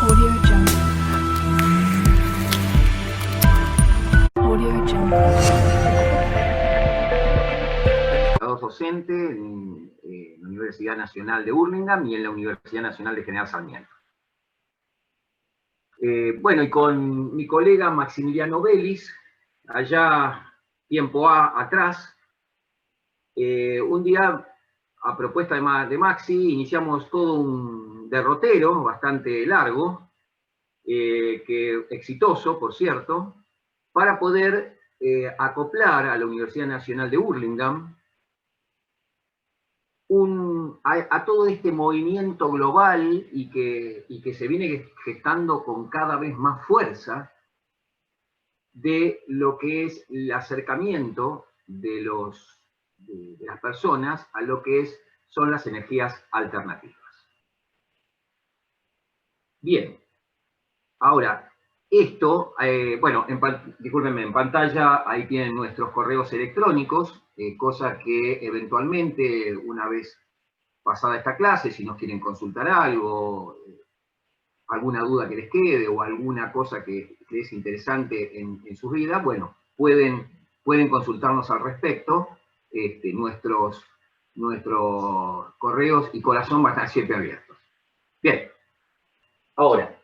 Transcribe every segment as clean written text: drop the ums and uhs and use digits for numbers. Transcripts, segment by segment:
Audio Jungle. Audio Jungle. Docente en la Universidad Nacional de Burlingame y en la Universidad Nacional de General Sarmiento. Bueno, y con mi colega Maximiliano Vélez, allá tiempo atrás, un día, a propuesta de Maxi, iniciamos todo un derrotero bastante largo, exitoso, por cierto, para poder acoplar a la Universidad Nacional de Burlingame a todo este movimiento global y que se viene gestando con cada vez más fuerza de lo que es el acercamiento de las personas a lo que son las energías alternativas. Bien, ahora, esto, bueno, discúlpenme, en pantalla ahí tienen nuestros correos electrónicos, cosa que eventualmente, una vez pasada esta clase, si nos quieren consultar algo, alguna duda que les quede o alguna cosa que les es interesante en su vida, bueno, pueden consultarnos al respecto. Nuestros correos y corazón van a estar siempre abiertos. Bien, ahora,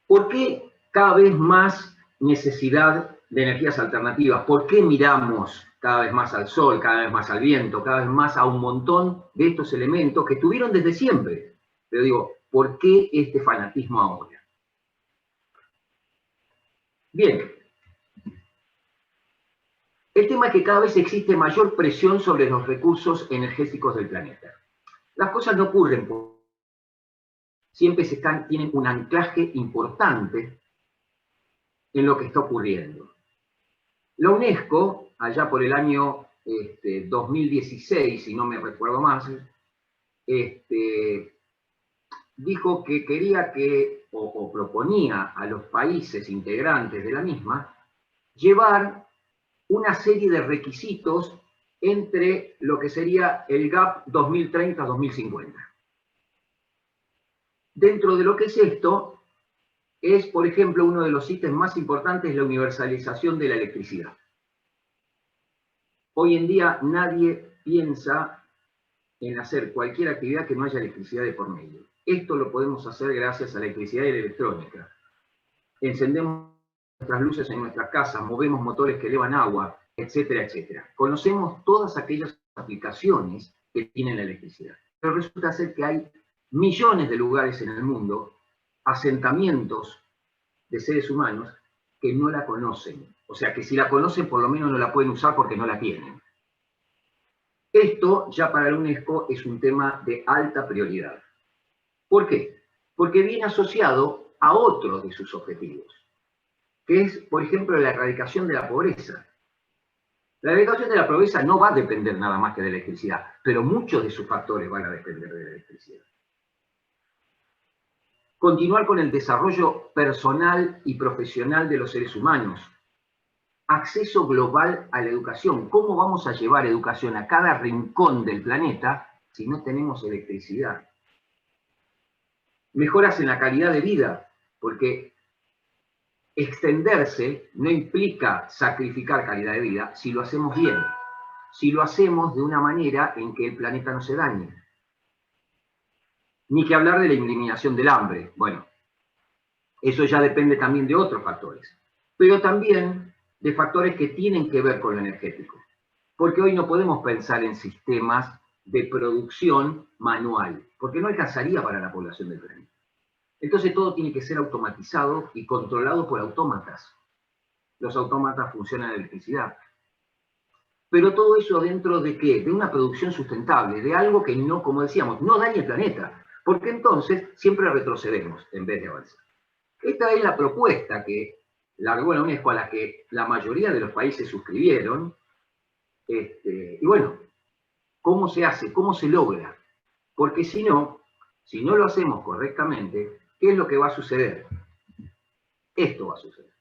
¿por qué cada vez más necesidad de energías alternativas? ¿Por qué miramos cada vez más al sol, cada vez más al viento, cada vez más a un montón de estos elementos que estuvieron desde siempre? Pero digo, ¿por qué este fanatismo ahora? Bien. El tema es que cada vez existe mayor presión sobre los recursos energéticos del planeta. Las cosas no ocurren por... Siempre tienen un anclaje importante en lo que está ocurriendo. La UNESCO, allá por el año 2016, si no me recuerdo más, dijo que quería o proponía a los países integrantes de la misma, llevar una serie de requisitos entre lo que sería el gap 2030-2050. Dentro de lo que es esto, es, por ejemplo, uno de los ítems más importantes, la universalización de la electricidad. Hoy en día nadie piensa en hacer cualquier actividad que no haya electricidad de por medio. Esto lo podemos hacer gracias a la electricidad y la electrónica. Encendemos nuestras luces en nuestras casas, movemos motores que elevan agua, etcétera, etcétera. Conocemos todas aquellas aplicaciones que tiene la electricidad. Pero resulta ser que hay millones de lugares en el mundo, asentamientos de seres humanos que no la conocen. O sea, que si la conocen, por lo menos no la pueden usar porque no la tienen. Esto ya para la UNESCO es un tema de alta prioridad. ¿Por qué? Porque viene asociado a otro de sus objetivos, que es, por ejemplo, la erradicación de la pobreza. La erradicación de la pobreza no va a depender nada más que de la electricidad, pero muchos de sus factores van a depender de la electricidad. Continuar con el desarrollo personal y profesional de los seres humanos. Acceso global a la educación. ¿Cómo vamos a llevar educación a cada rincón del planeta si no tenemos electricidad? Mejoras en la calidad de vida, porque extenderse no implica sacrificar calidad de vida si lo hacemos bien, si lo hacemos de una manera en que el planeta no se dañe. Ni que hablar de la eliminación del hambre. Bueno, eso ya depende también de otros factores, pero también de factores que tienen que ver con lo energético. Porque hoy no podemos pensar en sistemas de producción manual, porque no alcanzaría para la población del planeta. Entonces todo tiene que ser automatizado y controlado por autómatas. Los autómatas funcionan en electricidad. Pero todo eso dentro de ¿qué? De una producción sustentable, de algo que no, como decíamos, no dañe el planeta. Porque entonces siempre retrocedemos en vez de avanzar. Esta es la propuesta que largó la UNESCO, a la que la mayoría de los países suscribieron. Y bueno, ¿cómo se hace? ¿Cómo se logra? Porque si no lo hacemos correctamente, ¿qué es lo que va a suceder? Esto va a suceder.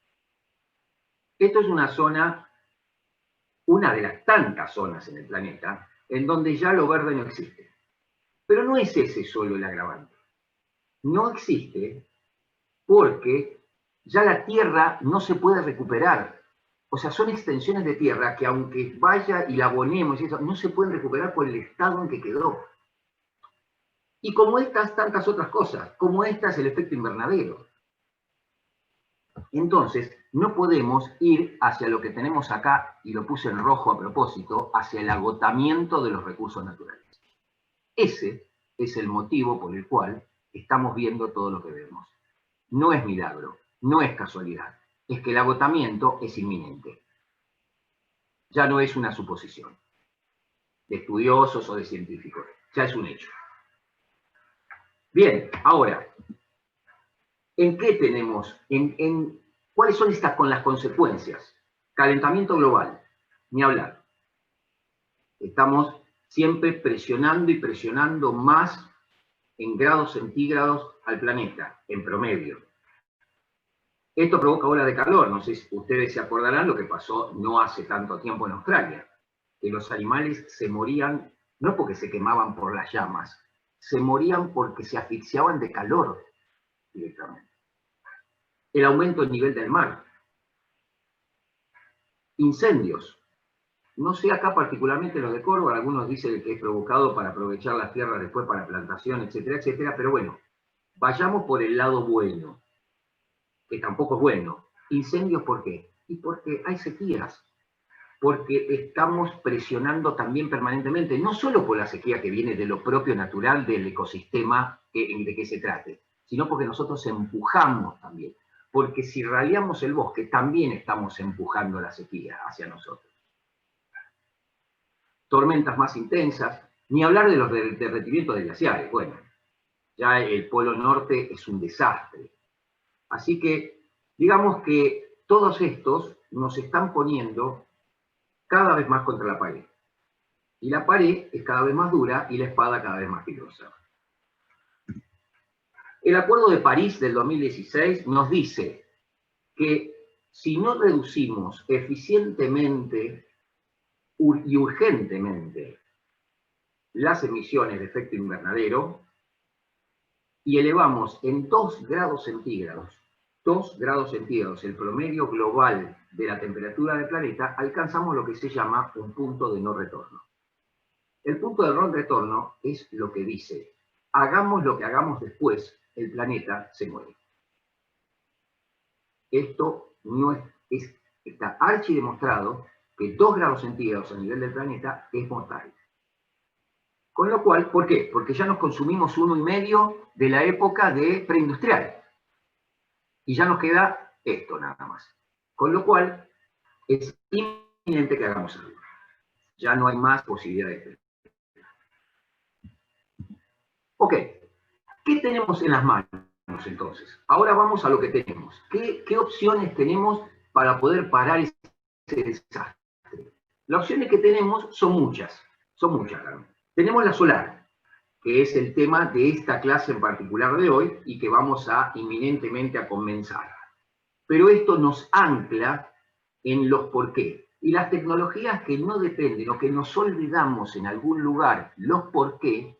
Esto es una zona, una de las tantas zonas en el planeta, en donde ya lo verde no existe. Pero no es ese solo el agravante. no existe porque ya la tierra no se puede recuperar. O sea, son extensiones de tierra que aunque vaya y la abonemos y eso, no se pueden recuperar por el estado en que quedó. Y como estas, tantas otras cosas, como esta es el efecto invernadero. Entonces, no podemos ir hacia lo que tenemos acá, y lo puse en rojo a propósito, hacia el agotamiento de los recursos naturales. Ese es el motivo por el cual estamos viendo todo lo que vemos. No es milagro, no es casualidad, es que el agotamiento es inminente. Ya no es una suposición de estudiosos o de científicos, ya es un hecho. Bien, ahora, ¿en qué tenemos? ¿Cuáles son estas con las consecuencias? Calentamiento global, ni hablar. Estamos siempre presionando y presionando más en grados centígrados al planeta, en promedio. Esto provoca olas de calor. No sé si ustedes se acordarán lo que pasó no hace tanto tiempo en Australia, que los animales se morían, no porque se quemaban por las llamas, se morían porque se asfixiaban de calor directamente. El aumento del nivel del mar. Incendios. No sé acá particularmente los de Córdoba, algunos dicen que es provocado para aprovechar las tierras después para plantación, etcétera, etcétera, pero bueno, vayamos por el lado bueno, que tampoco es bueno. Incendios, ¿por qué? Y porque hay sequías, porque estamos presionando también permanentemente, no solo por la sequía que viene de lo propio natural del ecosistema de que se trate, sino porque nosotros empujamos también, porque si raleamos el bosque, también estamos empujando la sequía hacia nosotros. Tormentas más intensas, ni hablar de los derretimientos de glaciares. Bueno, ya el Polo Norte es un desastre. Así que, digamos que todos estos nos están poniendo cada vez más contra la pared. Y la pared es cada vez más dura y la espada cada vez más filosa. El Acuerdo de París del 2016 nos dice que si no reducimos eficientemente y urgentemente las emisiones de efecto invernadero y elevamos en 2 grados centígrados el promedio global de la temperatura del planeta, alcanzamos lo que se llama un punto de no retorno. El punto de no retorno es lo que dice, hagamos lo que hagamos después, el planeta se muere. Esto no está archidemostrado que 2 grados centígrados a nivel del planeta es mortal. Con lo cual, ¿por qué? Porque ya nos consumimos 1,5 de la época de preindustrial. Y ya nos queda esto nada más. Con lo cual, es inminente que hagamos algo. Ya no hay más posibilidades. Ok, ¿qué tenemos en las manos entonces? Ahora vamos a lo que tenemos. ¿Qué opciones tenemos para poder parar ese desastre? Las opciones que tenemos son muchas, Carmen. Tenemos la solar, que es el tema de esta clase en particular de hoy y que vamos inminentemente a comenzar. Pero esto nos ancla en los por qué. Y las tecnologías que no dependen o que nos olvidamos en algún lugar los por qué,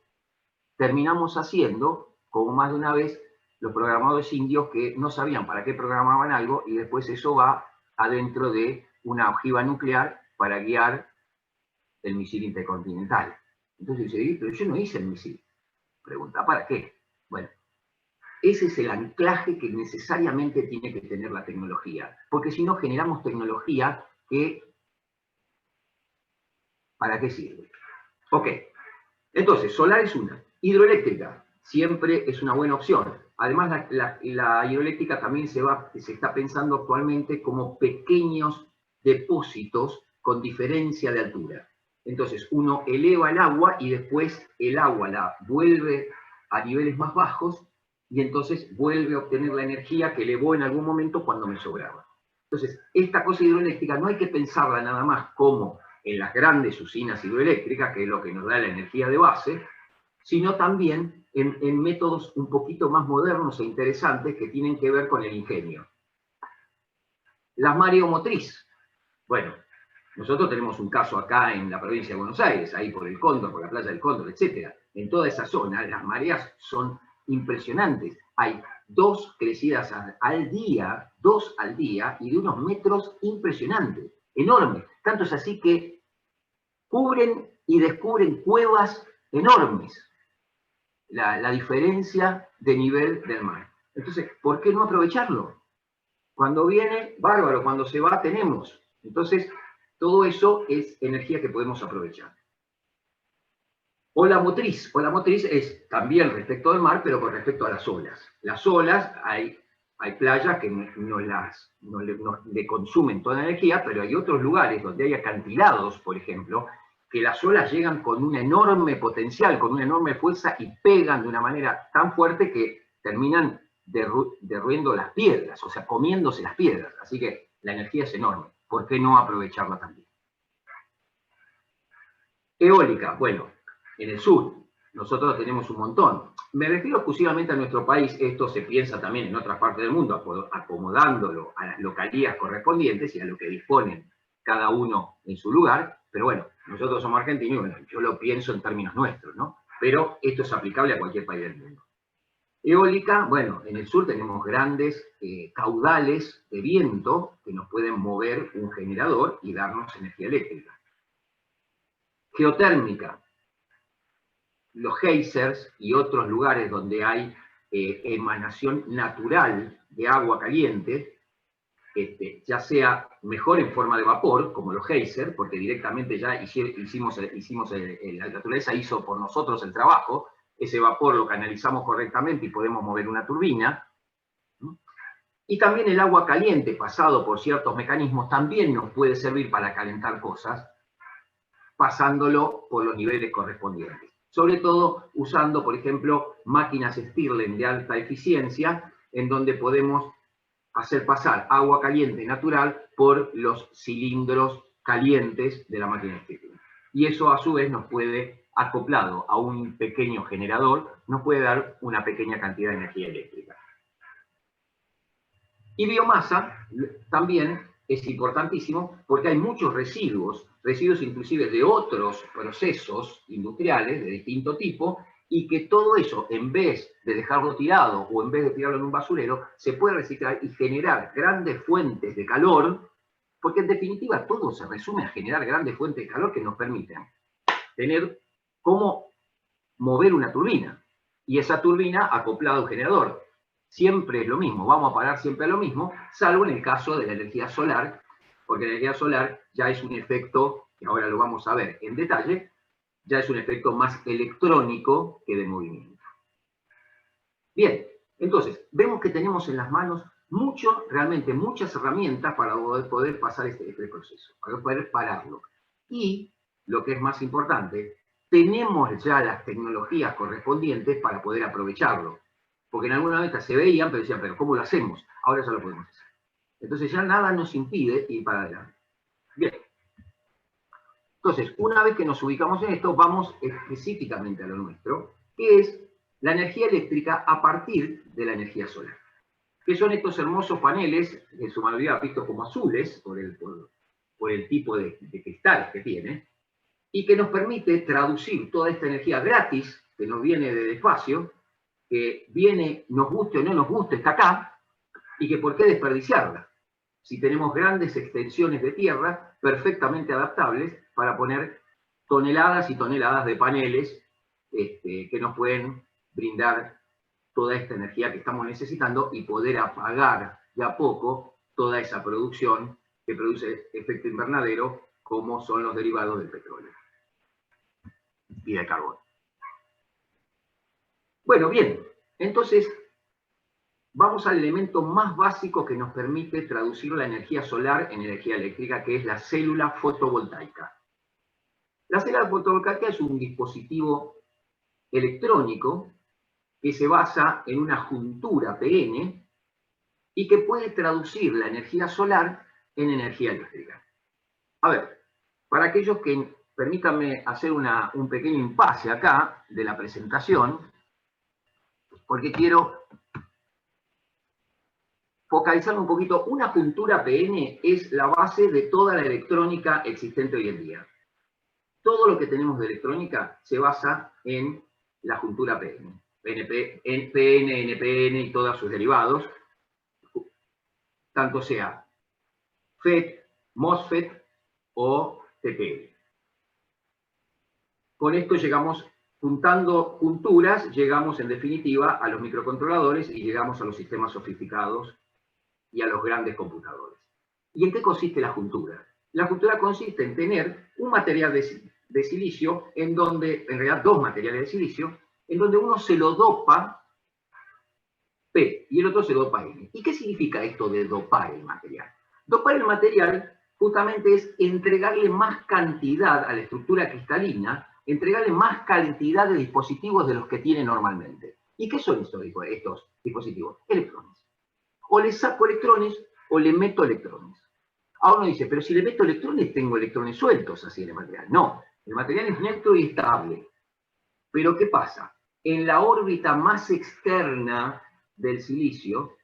terminamos haciendo, como más de una vez, los programadores indios que no sabían para qué programaban algo y después eso va adentro de una ojiva nuclear para guiar el misil intercontinental. Entonces dice, pero yo no hice el misil. Pregunta, ¿para qué? Bueno, ese es el anclaje que necesariamente tiene que tener la tecnología, porque si no generamos tecnología que, ¿para qué sirve? Ok, entonces, solar es una. Hidroeléctrica, siempre es una buena opción. Además, la hidroeléctrica también se está pensando actualmente como pequeños depósitos con diferencia de altura. Entonces, uno eleva el agua y después el agua la vuelve a niveles más bajos y entonces vuelve a obtener la energía que elevó en algún momento cuando me sobraba. Entonces, esta cosa hidroeléctrica no hay que pensarla nada más como en las grandes usinas hidroeléctricas, que es lo que nos da la energía de base, sino también en métodos un poquito más modernos e interesantes que tienen que ver con el ingenio. La mareomotriz. Bueno, nosotros tenemos un caso acá en la provincia de Buenos Aires, ahí por el Cóndor, por la playa del Cóndor, etc. En toda esa zona, las mareas son impresionantes. Hay 2 crecidas al día, 2 al día, y de unos metros impresionantes, enormes. Tanto es así que cubren y descubren cuevas enormes. La diferencia de nivel del mar. Entonces, ¿por qué no aprovecharlo? Cuando viene, bárbaro, cuando se va, tenemos. Entonces, todo eso es energía que podemos aprovechar. Ola motriz es también respecto del mar, pero con respecto a las olas. Las olas, hay playas que no le consumen toda la energía, pero hay otros lugares donde hay acantilados, por ejemplo, que las olas llegan con un enorme potencial, con una enorme fuerza y pegan de una manera tan fuerte que terminan derruyendo las piedras, o sea, comiéndose las piedras. Así que la energía es enorme. ¿Por qué no aprovecharla también? Eólica, bueno, en el sur, nosotros tenemos un montón. Me refiero exclusivamente a nuestro país, esto se piensa también en otras partes del mundo, acomodándolo a las localías correspondientes y a lo que disponen cada uno en su lugar, pero bueno, nosotros somos argentinos y bueno, yo lo pienso en términos nuestros, ¿no? Pero esto es aplicable a cualquier país del mundo. Eólica, bueno, en el sur tenemos grandes caudales de viento que nos pueden mover un generador y darnos energía eléctrica. Geotérmica, los geysers y otros lugares donde hay emanación natural de agua caliente, ya sea mejor en forma de vapor, como los geysers, porque directamente ya la naturaleza hizo por nosotros el trabajo, ese vapor lo canalizamos correctamente y podemos mover una turbina. Y también el agua caliente, pasado por ciertos mecanismos, también nos puede servir para calentar cosas, pasándolo por los niveles correspondientes. Sobre todo usando, por ejemplo, máquinas Stirling de alta eficiencia, en donde podemos hacer pasar agua caliente natural por los cilindros calientes de la máquina Stirling. Y eso a su vez nos puede, acoplado a un pequeño generador, nos puede dar una pequeña cantidad de energía eléctrica. Y biomasa también es importantísimo porque hay muchos residuos inclusive de otros procesos industriales de distinto tipo, y que todo eso, en vez de dejarlo tirado o en vez de tirarlo en un basurero, se puede reciclar y generar grandes fuentes de calor, porque en definitiva todo se resume a generar grandes fuentes de calor que nos permiten tener cómo mover una turbina, y esa turbina acoplada a un generador. Siempre es lo mismo, vamos a parar siempre a lo mismo, salvo en el caso de la energía solar, porque la energía solar ya es un efecto, que ahora lo vamos a ver en detalle, ya es un efecto más electrónico que de movimiento. Bien, entonces, vemos que tenemos en las manos realmente muchas herramientas para poder pasar este proceso, para poder pararlo. Y, lo que es más importante, tenemos ya las tecnologías correspondientes para poder aprovecharlo. Porque en alguna vez se veían, pero decían, pero ¿cómo lo hacemos? Ahora ya lo podemos hacer. Entonces ya nada nos impide ir para adelante. Bien. Entonces, una vez que nos ubicamos en esto, vamos específicamente a lo nuestro, que es la energía eléctrica a partir de la energía solar. Que son estos hermosos paneles, en su mayoría vistos como azules, por el tipo de cristales que tiene, y que nos permite traducir toda esta energía gratis, que nos viene del espacio, que viene, nos guste o no nos guste, está acá, y que por qué desperdiciarla, si tenemos grandes extensiones de tierra perfectamente adaptables para poner toneladas y toneladas de paneles que nos pueden brindar toda esta energía que estamos necesitando y poder apagar de a poco toda esa producción que produce efecto invernadero, como son los derivados del petróleo y del carbón. Bueno, bien, entonces vamos al elemento más básico que nos permite traducir la energía solar en energía eléctrica, que es la célula fotovoltaica. La célula fotovoltaica es un dispositivo electrónico que se basa en una juntura PN y que puede traducir la energía solar en energía eléctrica. A ver, para aquellos que, permítanme hacer un pequeño impasse acá de la presentación, porque quiero focalizarme un poquito. Una juntura PN es la base de toda la electrónica existente hoy en día. Todo lo que tenemos de electrónica se basa en la juntura PN. PN, NPN y todos sus derivados, tanto sea FET, MOSFET o TPL. Con esto llegamos, juntando junturas, llegamos en definitiva a los microcontroladores y llegamos a los sistemas sofisticados y a los grandes computadores. ¿Y en qué consiste la juntura? La juntura consiste en tener un material de silicio, en donde, en realidad dos materiales de silicio, en donde uno se lo dopa P y el otro se dopa N. ¿Y qué significa esto de dopar el material? Dopar el material justamente es entregarle más cantidad a la estructura cristalina, entregarle más cantidad de dispositivos de los que tiene normalmente. ¿Y qué son estos dispositivos? Electrones. O le saco electrones o le meto electrones. Ahora uno dice, pero si le meto electrones, tengo electrones sueltos así en el material. No, el material es neutro y estable. Pero ¿qué pasa? En la órbita más externa del silicio,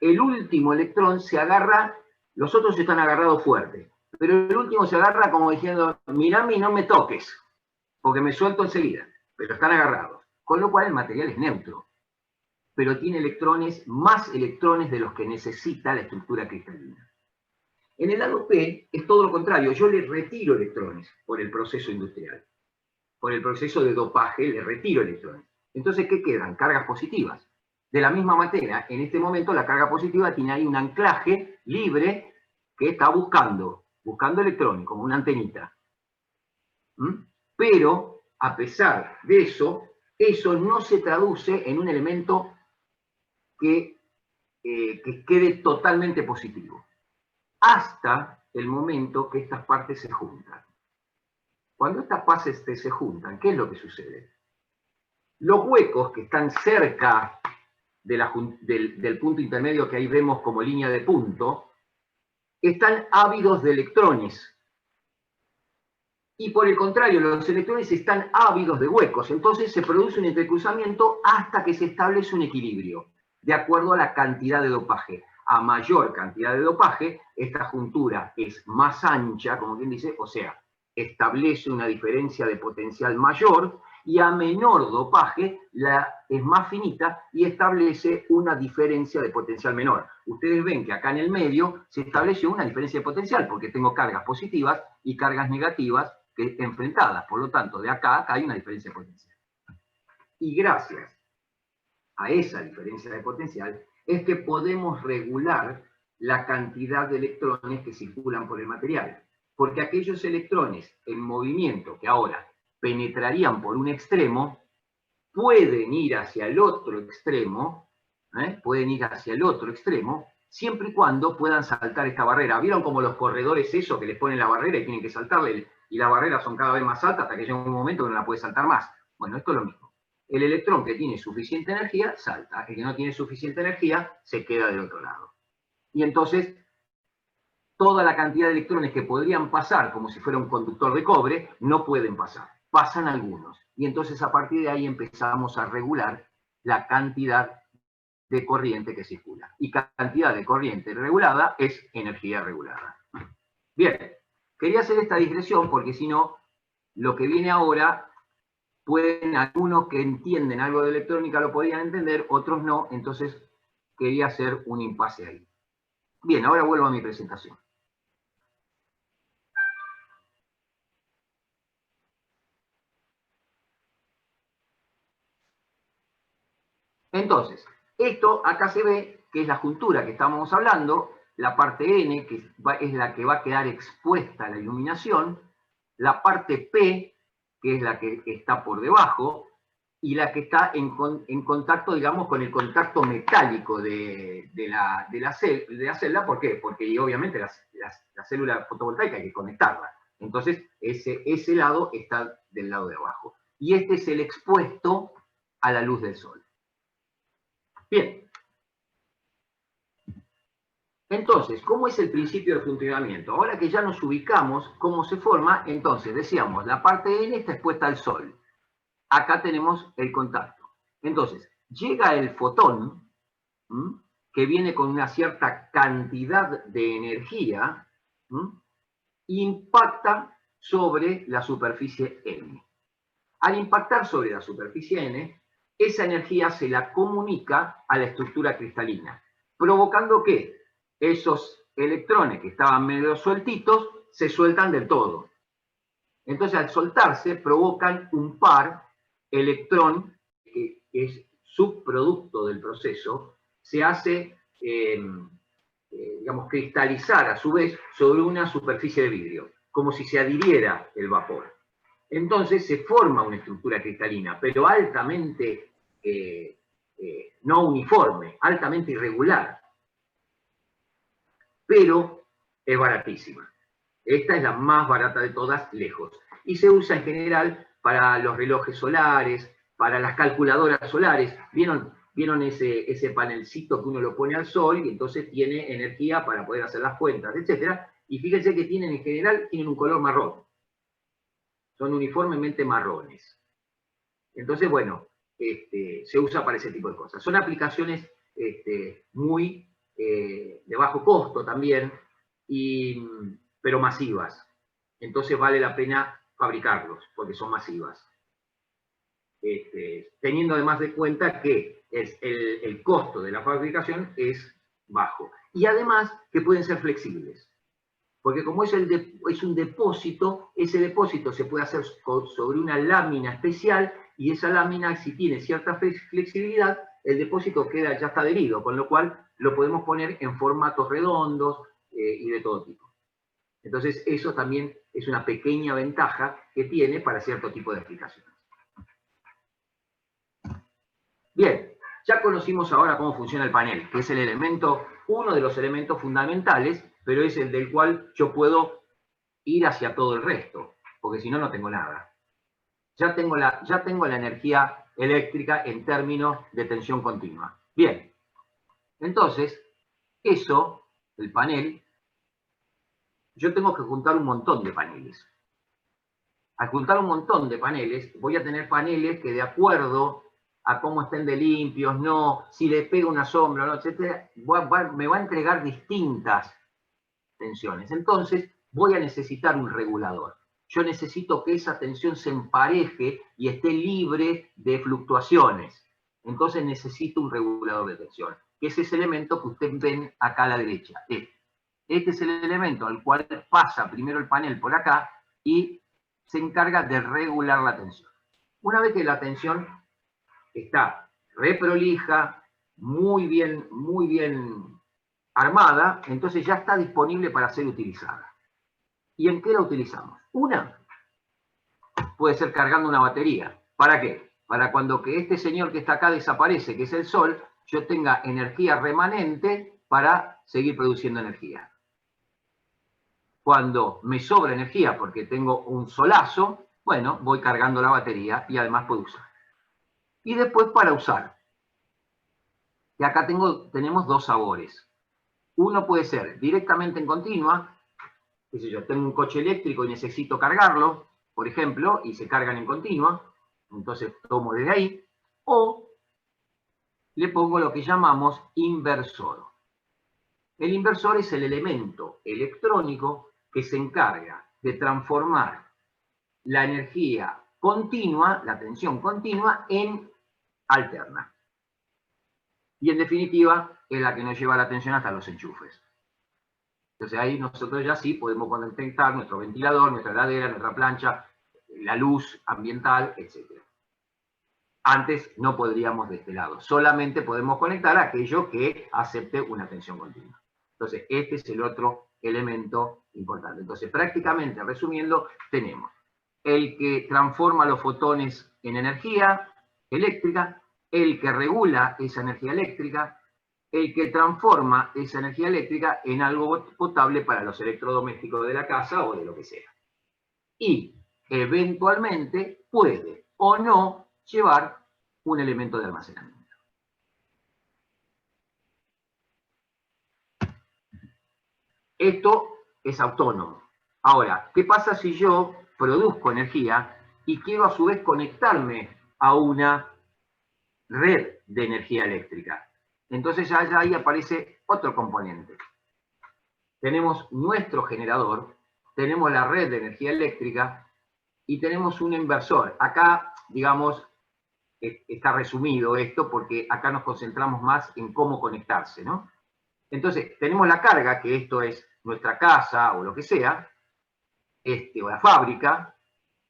el último electrón se agarra, los otros están agarrados fuerte, pero el último se agarra como diciendo, mirame y no me toques, porque me suelto enseguida, pero están agarrados. Con lo cual el material es neutro, pero tiene electrones, más electrones de los que necesita la estructura cristalina. En el lado P es todo lo contrario, yo le retiro electrones por el proceso industrial. Por el proceso de dopaje le retiro electrones. Entonces, ¿qué quedan? Cargas positivas. De la misma manera, en este momento la carga positiva tiene ahí un anclaje libre que está buscando electrones, como una antenita. Pero, a pesar de eso, eso no se traduce en un elemento que quede totalmente positivo. Hasta el momento que estas partes se juntan. Cuando estas partes se juntan, ¿qué es lo que sucede? Los huecos que están cerca del punto intermedio que ahí vemos como línea de punto, están ávidos de electrones. Y por el contrario, los electrones están ávidos de huecos. Entonces se produce un entrecruzamiento hasta que se establece un equilibrio, de acuerdo a la cantidad de dopaje. A mayor cantidad de dopaje, esta juntura es más ancha, como quien dice, o sea, establece una diferencia de potencial mayor, y a menor dopaje es más finita y establece una diferencia de potencial menor. Ustedes ven que acá en el medio se establece una diferencia de potencial, porque tengo cargas positivas y cargas negativas enfrentadas. Por lo tanto, de acá hay una diferencia de potencial. Y gracias a esa diferencia de potencial es que podemos regular la cantidad de electrones que circulan por el material. Porque aquellos electrones en movimiento que ahora penetrarían por un extremo, pueden ir hacia el otro extremo, siempre y cuando puedan saltar esta barrera. ¿Vieron como los corredores eso, que les ponen la barrera y tienen que saltarle? Y las barreras son cada vez más altas hasta que llega un momento que no la puede saltar más. Bueno, esto es lo mismo. El electrón que tiene suficiente energía, salta. El que no tiene suficiente energía, se queda del otro lado. Y entonces, toda la cantidad de electrones que podrían pasar como si fuera un conductor de cobre, no pueden pasar. Pasan algunos. Y entonces a partir de ahí empezamos a regular la cantidad de corriente que circula. Y cantidad de corriente regulada es energía regulada. Bien, quería hacer esta digresión porque si no, lo que viene ahora, pueden algunos que entienden algo de electrónica lo podían entender, otros no, entonces quería hacer un impasse ahí. Bien, ahora vuelvo a mi presentación. Entonces, esto acá se ve que es la juntura que estábamos hablando, la parte N, que es la que va a quedar expuesta a la iluminación, la parte P, que es la que está por debajo, y la que está en contacto, digamos, con el contacto metálico de la célula. ¿Por qué? Porque obviamente la célula fotovoltaica hay que conectarla. Entonces, ese lado está del lado de abajo. Y este es el expuesto a la luz del sol. Bien. Entonces, ¿cómo es el principio de funcionamiento? Ahora que ya nos ubicamos cómo se forma, entonces decíamos, la parte N está expuesta al sol. Acá tenemos el contacto. Entonces, llega el fotón, que viene con una cierta cantidad de energía, impacta sobre la superficie N. Al impactar sobre la superficie N, esa energía se la comunica a la estructura cristalina, provocando que esos electrones que estaban medio sueltitos se sueltan del todo. Entonces, al soltarse, provocan un par electrón, que es subproducto del proceso, se hace, digamos, cristalizar a su vez sobre una superficie de vidrio, como si se adhiriera el vapor. Entonces se forma una estructura cristalina, pero altamente no uniforme, altamente irregular, pero es baratísima. Esta es la más barata de todas, lejos. Y se usa en general para los relojes solares, para las calculadoras solares. ¿Vieron ese panelcito que uno lo pone al sol y entonces tiene energía para poder hacer las cuentas, etcétera? Y fíjense que tienen en general un color marrón. Son uniformemente marrones. Entonces, bueno, se usa para ese tipo de cosas. Son aplicaciones muy de bajo costo también, pero masivas. Entonces vale la pena fabricarlos, porque son masivas. Teniendo además de cuenta que el costo de la fabricación es bajo. Y además que pueden ser flexibles. Porque como es un depósito, ese depósito se puede hacer sobre una lámina especial, y esa lámina, si tiene cierta flexibilidad, el depósito ya está adherido, con lo cual lo podemos poner en formatos redondos y de todo tipo. Entonces, eso también es una pequeña ventaja que tiene para cierto tipo de aplicaciones. Bien, ya conocimos ahora cómo funciona el panel, que es uno de los elementos fundamentales, pero es el del cual yo puedo ir hacia todo el resto, porque si no, no tengo nada. Ya tengo la energía eléctrica en términos de tensión continua. Bien, entonces, el panel, yo tengo que juntar un montón de paneles. Al juntar un montón de paneles, voy a tener paneles que, de acuerdo a cómo estén de limpios, si le pego una sombra, no, etc., me va a entregar distintas tensiones. Entonces, voy a necesitar un regulador. Yo necesito que esa tensión se empareje y esté libre de fluctuaciones. Entonces necesito un regulador de tensión, que es ese elemento que ustedes ven acá a la derecha. Este es el elemento al cual pasa primero el panel por acá y se encarga de regular la tensión. Una vez que la tensión está reprolija, muy bien armada, entonces ya está disponible para ser utilizada. ¿Y en qué la utilizamos? Una puede ser cargando una batería. ¿Para qué? Para cuando este señor que está acá desaparece, que es el sol, yo tenga energía remanente para seguir produciendo energía. Cuando me sobra energía porque tengo un solazo, bueno, voy cargando la batería y además puedo usar. Y después para usar. Y acá tenemos dos sabores. Uno puede ser directamente en continua, qué sé yo, tengo un coche eléctrico y necesito cargarlo, por ejemplo, y se cargan en continua, entonces tomo desde ahí, o le pongo lo que llamamos inversor. El inversor es el elemento electrónico que se encarga de transformar la energía continua, la tensión continua, en alterna. Y en definitiva, es la que nos lleva la tensión hasta los enchufes. Entonces ahí nosotros ya sí podemos conectar nuestro ventilador, nuestra heladera, nuestra plancha, la luz ambiental, etc. Antes no podríamos de este lado. Solamente podemos conectar aquello que acepte una tensión continua. Entonces este es el otro elemento importante. Entonces prácticamente, resumiendo, tenemos el que transforma los fotones en energía eléctrica, el que regula esa energía eléctrica, el que transforma esa energía eléctrica en algo potable para los electrodomésticos de la casa o de lo que sea. Y eventualmente puede o no llevar un elemento de almacenamiento. Esto es autónomo. Ahora, ¿qué pasa si yo produzco energía y quiero a su vez conectarme a una red de energía eléctrica? Entonces ya ahí aparece otro componente. Tenemos nuestro generador, tenemos la red de energía eléctrica y tenemos un inversor. Acá, digamos, está resumido esto, porque acá nos concentramos más en cómo conectarse, ¿no? Entonces, tenemos la carga, que esto es nuestra casa o lo que sea, o la fábrica,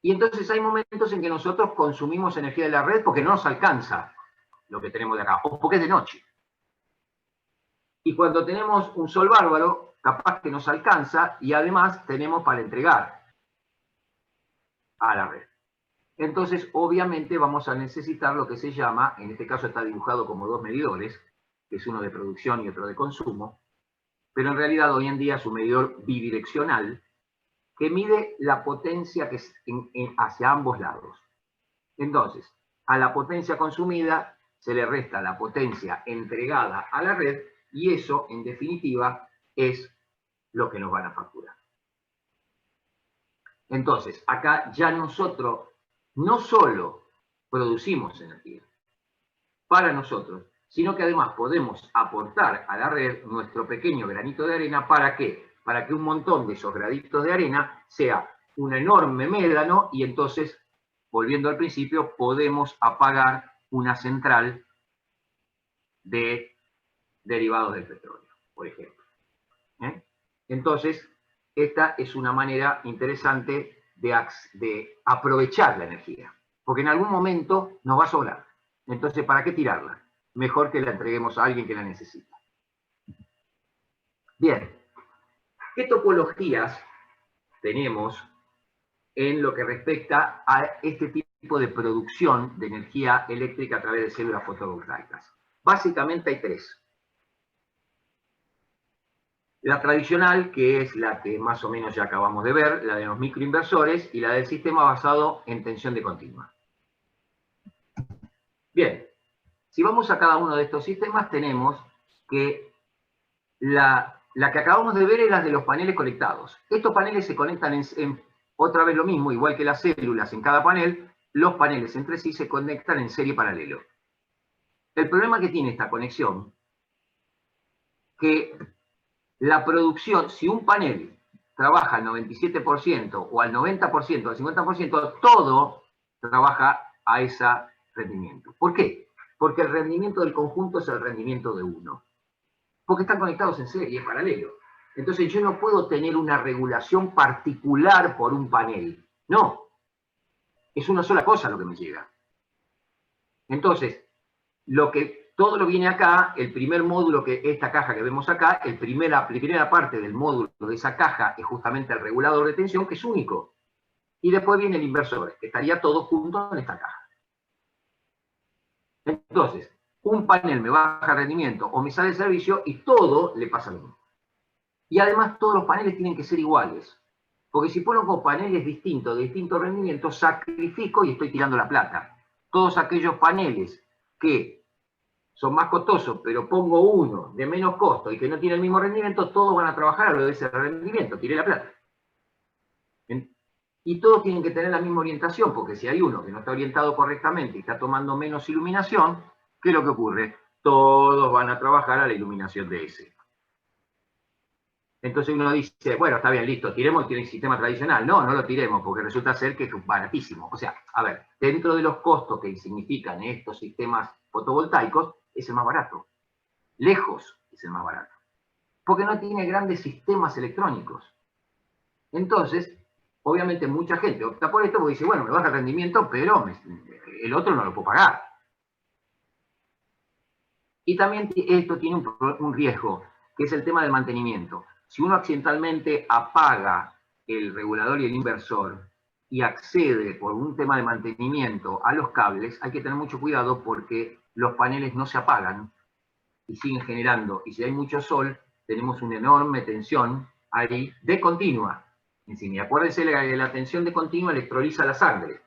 y entonces hay momentos en que nosotros consumimos energía de la red porque no nos alcanza lo que tenemos de acá, o porque es de noche. Y cuando tenemos un sol bárbaro, capaz que nos alcanza y además tenemos para entregar a la red. Entonces, obviamente, vamos a necesitar lo que se llama, en este caso está dibujado como dos medidores, que es uno de producción y otro de consumo, pero en realidad hoy en día es un medidor bidireccional que mide la potencia que es hacia ambos lados. Entonces, a la potencia consumida se le resta la potencia entregada a la red y eso, en definitiva, es lo que nos van a facturar. Entonces, acá ya nosotros no solo producimos energía para nosotros, sino que además podemos aportar a la red nuestro pequeño granito de arena. ¿Para qué? Para que un montón de esos granitos de arena sea un enorme médano y entonces, volviendo al principio, podemos apagar una central de derivados del petróleo, por ejemplo. Entonces, esta es una manera interesante de aprovechar la energía, porque en algún momento nos va a sobrar. Entonces, ¿para qué tirarla? Mejor que la entreguemos a alguien que la necesita. Bien, ¿qué topologías tenemos en lo que respecta a este tipo de producción de energía eléctrica a través de células fotovoltaicas? Básicamente hay tres. La tradicional, que es la que más o menos ya acabamos de ver, la de los microinversores, y la del sistema basado en tensión de continua. Bien, si vamos a cada uno de estos sistemas, tenemos que la que acabamos de ver es la de los paneles conectados. Estos paneles se conectan otra vez lo mismo, igual que las células en cada panel, los paneles entre sí se conectan en serie paralelo. El problema que tiene esta conexión, que la producción, si un panel trabaja al 97% o al 90% o al 50%, todo trabaja a ese rendimiento. ¿Por qué? Porque el rendimiento del conjunto es el rendimiento de uno. Porque están conectados en serie, paralelo. Entonces yo no puedo tener una regulación particular por un panel. No. Es una sola cosa lo que me llega. Entonces, todo lo viene acá, el primer módulo, que esta caja que vemos acá, la primera parte del módulo de esa caja es justamente el regulador de tensión, que es único. Y después viene el inversor, que estaría todo junto en esta caja. Entonces, un panel me baja rendimiento o me sale de servicio y todo le pasa lo mismo. Y además todos los paneles tienen que ser iguales. Porque si pongo paneles distintos, de distinto rendimiento, sacrifico y estoy tirando la plata. Todos aquellos paneles que son más costosos, pero pongo uno de menos costo y que no tiene el mismo rendimiento, todos van a trabajar a lo de ese rendimiento, tiré la plata. Y todos tienen que tener la misma orientación, porque si hay uno que no está orientado correctamente y está tomando menos iluminación, ¿qué es lo que ocurre? Todos van a trabajar a la iluminación de ese. Entonces uno dice, bueno, está bien, listo, tiremos el sistema tradicional. No, no lo tiremos, porque resulta ser que es baratísimo. O sea, a ver, dentro de los costos que significan estos sistemas fotovoltaicos, es el más barato. Lejos es el más barato. Porque no tiene grandes sistemas electrónicos. Entonces, obviamente mucha gente opta por esto porque dice, bueno, me baja el rendimiento, pero el otro no lo puedo pagar. Y también esto tiene un riesgo, que es el tema del mantenimiento. Si uno accidentalmente apaga el regulador y el inversor y accede por un tema de mantenimiento a los cables, hay que tener mucho cuidado porque los paneles no se apagan y siguen generando. Y si hay mucho sol, tenemos una enorme tensión ahí de continua. Y acuérdense, la tensión de continua electroliza la sangre.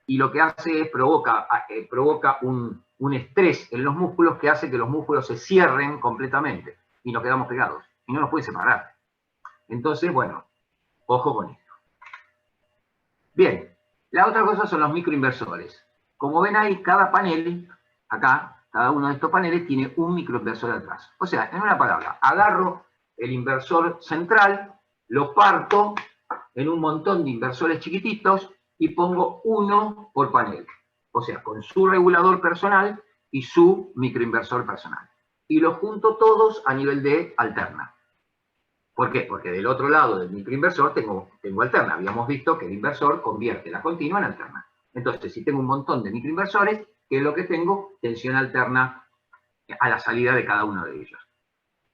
Y lo que hace es provoca un estrés en los músculos que hace que los músculos se cierren completamente y nos quedamos pegados y no nos puede separar. Entonces, bueno, ojo con esto. Bien, la otra cosa son los microinversores. Como ven ahí, cada panel, acá, cada uno de estos paneles tiene un microinversor atrás. O sea, en una palabra, agarro el inversor central, lo parto en un montón de inversores chiquititos y pongo uno por panel. o sea, con su regulador personal y su microinversor personal. Y los junto todos a nivel de alterna. ¿Por qué? Porque del otro lado del microinversor tengo alterna. Habíamos visto que el inversor convierte la continua en alterna. Entonces, si tengo un montón de microinversores, ¿qué es lo que tengo? Tensión alterna a la salida de cada uno de ellos.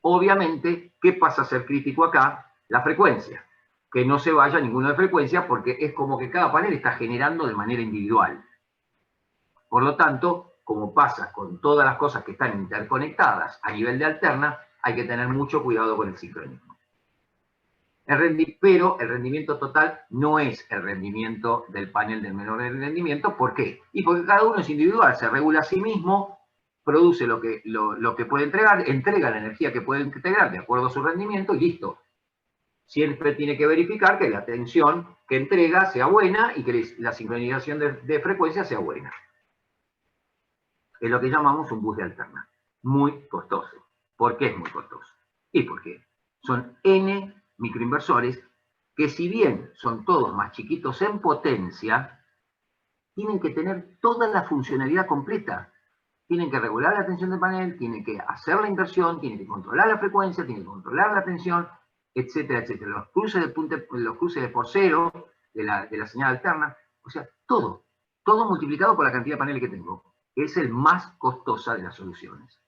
Obviamente, ¿qué pasa a ser crítico acá? La frecuencia. Que no se vaya ninguno de frecuencia porque es como que cada panel está generando de manera individual. Por lo tanto, como pasa con todas las cosas que están interconectadas a nivel de alterna, hay que tener mucho cuidado con el sincronismo. Pero el rendimiento total no es el rendimiento del panel del menor rendimiento. ¿Por qué? Y porque cada uno es individual, se regula a sí mismo, produce lo que puede entregar, entrega la energía que puede integrar de acuerdo a su rendimiento y listo. Siempre tiene que verificar que la tensión que entrega sea buena y que la sincronización de frecuencia sea buena. Es lo que llamamos un bus de alterna. Muy costoso. ¿Por qué es muy costoso? Y porque son N microinversores que, si bien son todos más chiquitos en potencia, tienen que tener toda la funcionalidad completa. Tienen que regular la tensión del panel, tienen que hacer la inversión, tienen que controlar la frecuencia, tienen que controlar la tensión, etcétera, etcétera. Los cruces de por cero de la señal alterna, o sea, todo multiplicado por la cantidad de paneles que tengo. Es el más costosa de las soluciones.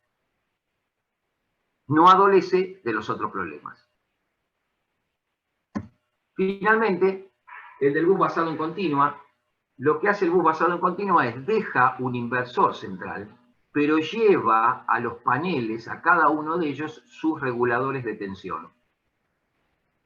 No adolece de los otros problemas. Finalmente, el del bus basado en continua, lo que hace el bus basado en continua es deja un inversor central, pero lleva a los paneles, a cada uno de ellos, sus reguladores de tensión.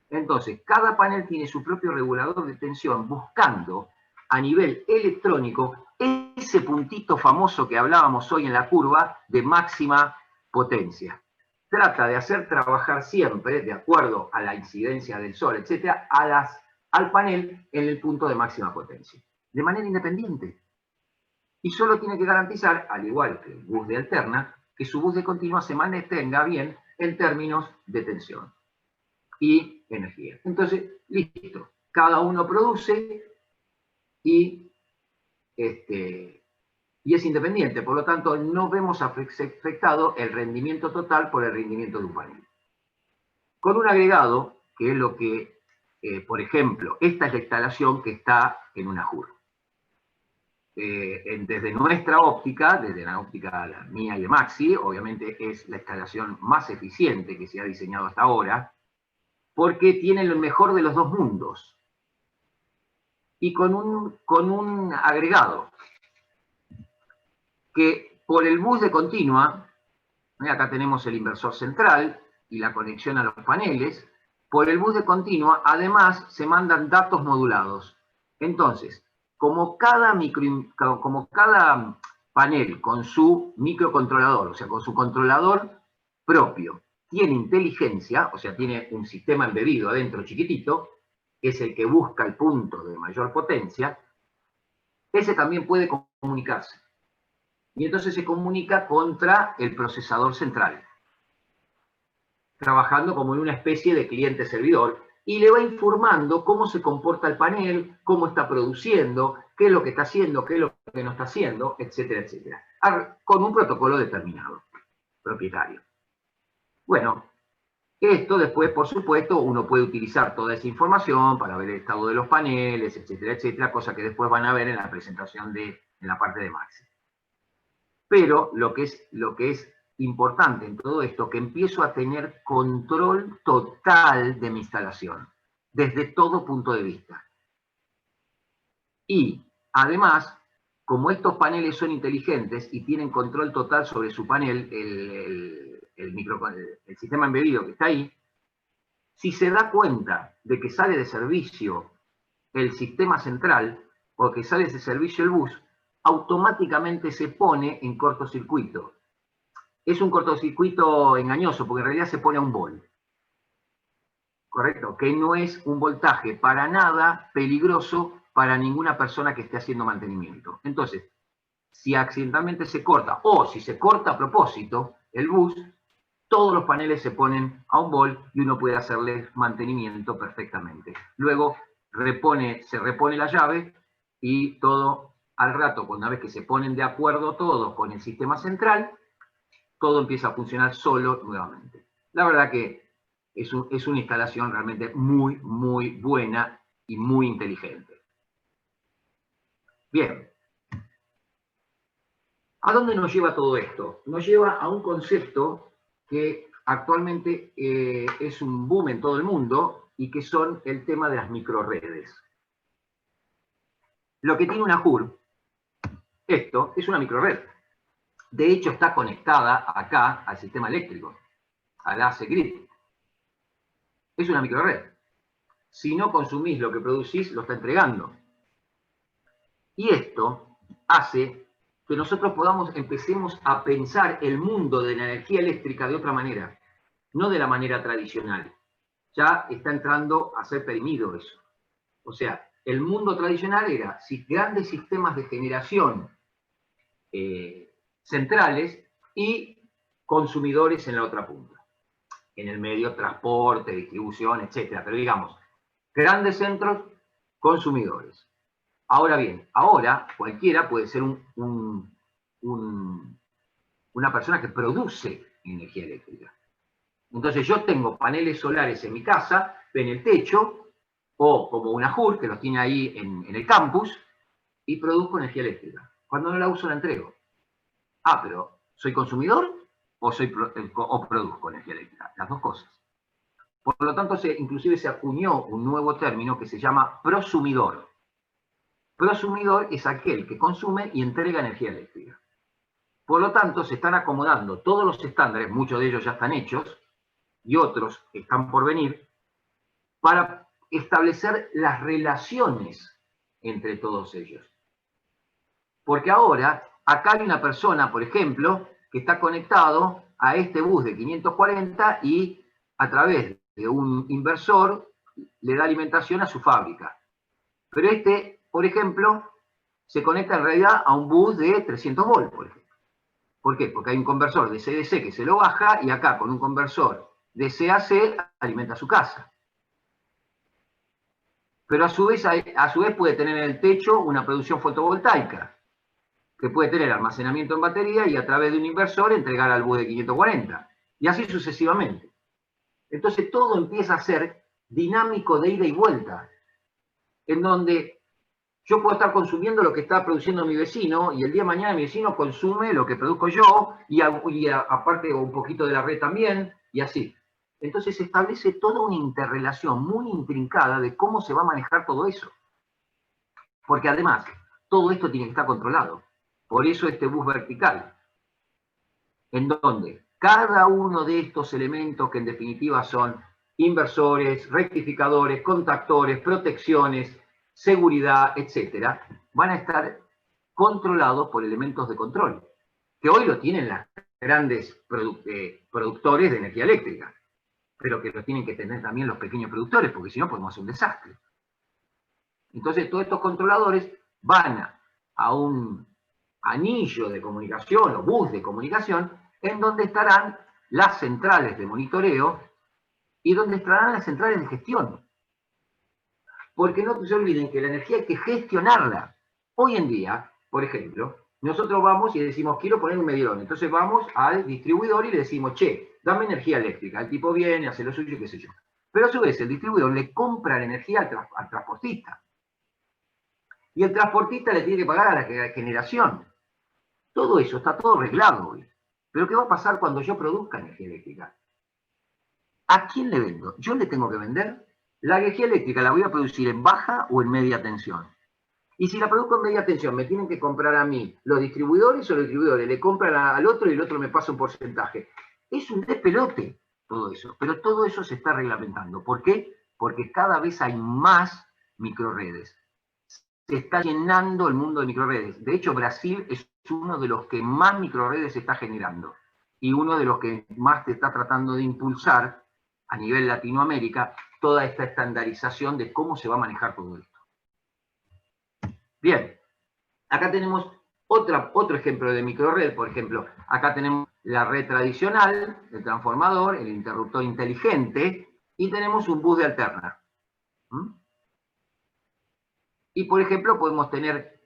Entonces, cada panel tiene su propio regulador de tensión, buscando a nivel electrónico ese puntito famoso que hablábamos hoy en la curva de máxima potencia. Trata de hacer trabajar siempre, de acuerdo a la incidencia del sol, etcétera, al panel en el punto de máxima potencia, de manera independiente. Y solo tiene que garantizar, al igual que el bus de alterna, que su bus de continua se mantenga bien en términos de tensión y energía. Entonces, listo. Cada uno produce y es independiente. Por lo tanto, no vemos afectado el rendimiento total por el rendimiento de un panel. Con un agregado, que es lo que, por ejemplo, esta es la instalación que está en una JUR. Desde nuestra óptica, desde la óptica la mía y de Maxi, obviamente es la instalación más eficiente que se ha diseñado hasta ahora, porque tiene lo mejor de los dos mundos. Y con un agregado que por el bus de continua, acá tenemos el inversor central y la conexión a los paneles, por el bus de continua además se mandan datos modulados. Entonces, como cada panel con su microcontrolador, o sea, con su controlador propio, tiene inteligencia, o sea, tiene un sistema embebido adentro chiquitito, que es el que busca el punto de mayor potencia, ese también puede comunicarse. Y entonces se comunica contra el procesador central, trabajando como en una especie de cliente-servidor, y le va informando cómo se comporta el panel, cómo está produciendo, qué es lo que está haciendo, qué es lo que no está haciendo, etcétera, etcétera, con un protocolo determinado, propietario. Bueno, esto después, por supuesto, uno puede utilizar toda esa información para ver el estado de los paneles, etcétera, etcétera, cosa que después van a ver en la presentación en la parte de Maxi. Pero lo que es importante en todo esto, que empiezo a tener control total de mi instalación, desde todo punto de vista. Y, además, como estos paneles son inteligentes y tienen control total sobre su panel, el sistema embebido que está ahí, si se da cuenta de que sale de servicio el sistema central o que sale de servicio el bus, automáticamente se pone en cortocircuito. Es un cortocircuito engañoso, porque en realidad se pone a 1 volt. ¿Correcto? Que no es un voltaje para nada peligroso para ninguna persona que esté haciendo mantenimiento. Entonces, si accidentalmente se corta, o si se corta a propósito el bus, todos los paneles se ponen a 1 volt y uno puede hacerle mantenimiento perfectamente. Luego se repone la llave y todo Al rato, una vez que se ponen de acuerdo todos con el sistema central, todo empieza a funcionar solo nuevamente. La verdad que es una instalación realmente muy, muy buena y muy inteligente. Bien. ¿A dónde nos lleva todo esto? Nos lleva a un concepto que actualmente es un boom en todo el mundo y que son el tema de las microredes. Lo que tiene una JUR, esto es una microred. De hecho, está conectada acá al sistema eléctrico, al AC Grid. Es una microred. Si no consumís lo que producís, lo está entregando. Y esto hace que nosotros empecemos a pensar el mundo de la energía eléctrica de otra manera, no de la manera tradicional. Ya está entrando a ser perimido eso. O sea, el mundo tradicional era grandes sistemas de generación centrales y consumidores en la otra punta. En el medio, transporte, distribución, etc. Pero digamos, grandes centros, consumidores. Ahora bien, ahora cualquiera puede ser una persona que produce energía eléctrica. Entonces yo tengo paneles solares en mi casa, en el techo, o como una JUR, que los tiene ahí en el campus, y produzco energía eléctrica. Cuando no la uso, la entrego. Ah, pero ¿soy consumidor o produzco energía eléctrica? Las dos cosas. Por lo tanto, inclusive se acuñó un nuevo término que se llama prosumidor. Prosumidor es aquel que consume y entrega energía eléctrica. Por lo tanto, se están acomodando todos los estándares, muchos de ellos ya están hechos, y otros están por venir, para establecer las relaciones entre todos ellos. Porque ahora, acá hay una persona, por ejemplo, que está conectado a este bus de 540 y a través de un inversor le da alimentación a su fábrica. Pero este, por ejemplo, se conecta en realidad a un bus de 300 volts, por ejemplo. ¿Por qué? Porque hay un conversor de CDC que se lo baja y acá con un conversor de CAC alimenta su casa. Pero a su vez puede tener en el techo una producción fotovoltaica, que puede tener almacenamiento en batería y a través de un inversor entregar al bus de 540. Y así sucesivamente. Entonces todo empieza a ser dinámico de ida y vuelta, en donde yo puedo estar consumiendo lo que está produciendo mi vecino y el día de mañana mi vecino consume lo que produzco yo y aparte un poquito de la red también y así. Entonces se establece toda una interrelación muy intrincada de cómo se va a manejar todo eso. Porque además, todo esto tiene que estar controlado. Por eso este bus vertical, en donde cada uno de estos elementos, que en definitiva son inversores, rectificadores, contactores, protecciones, seguridad, etcétera, van a estar controlados por elementos de control, que hoy lo tienen las grandes productores de energía eléctrica, pero que lo tienen que tener también los pequeños productores, porque si no podemos hacer un desastre. Entonces todos estos controladores van a un anillo de comunicación o bus de comunicación en donde estarán las centrales de monitoreo y donde estarán las centrales de gestión. Porque no se olviden que la energía hay que gestionarla. Hoy en día, por ejemplo, nosotros vamos y decimos, quiero poner un medidor. Entonces vamos al distribuidor y le decimos, che, dame energía eléctrica. El tipo viene, hace lo suyo, qué sé yo. Pero a su vez el distribuidor le compra la energía al transportista. Y el transportista le tiene que pagar a la generación. Todo eso está todo arreglado hoy. Pero ¿qué va a pasar cuando yo produzca energía eléctrica? ¿A quién le vendo? ¿Yo le tengo que vender? La energía eléctrica la voy a producir en baja o en media tensión. Y si la produzco en media tensión, me tienen que comprar a mí los distribuidores o los distribuidores le compran al otro y el otro me pasa un porcentaje. Es un despelote todo eso, pero todo eso se está reglamentando. ¿Por qué? Porque cada vez hay más microredes. Se está llenando el mundo de microredes. De hecho, Brasil es uno de los que más microredes está generando y uno de los que más te está tratando de impulsar a nivel Latinoamérica toda esta estandarización de cómo se va a manejar todo esto. Bien, acá tenemos otro ejemplo de microred, por ejemplo, acá tenemos la red tradicional, el transformador, el interruptor inteligente, y tenemos un bus de alterna. Y por ejemplo, podemos tener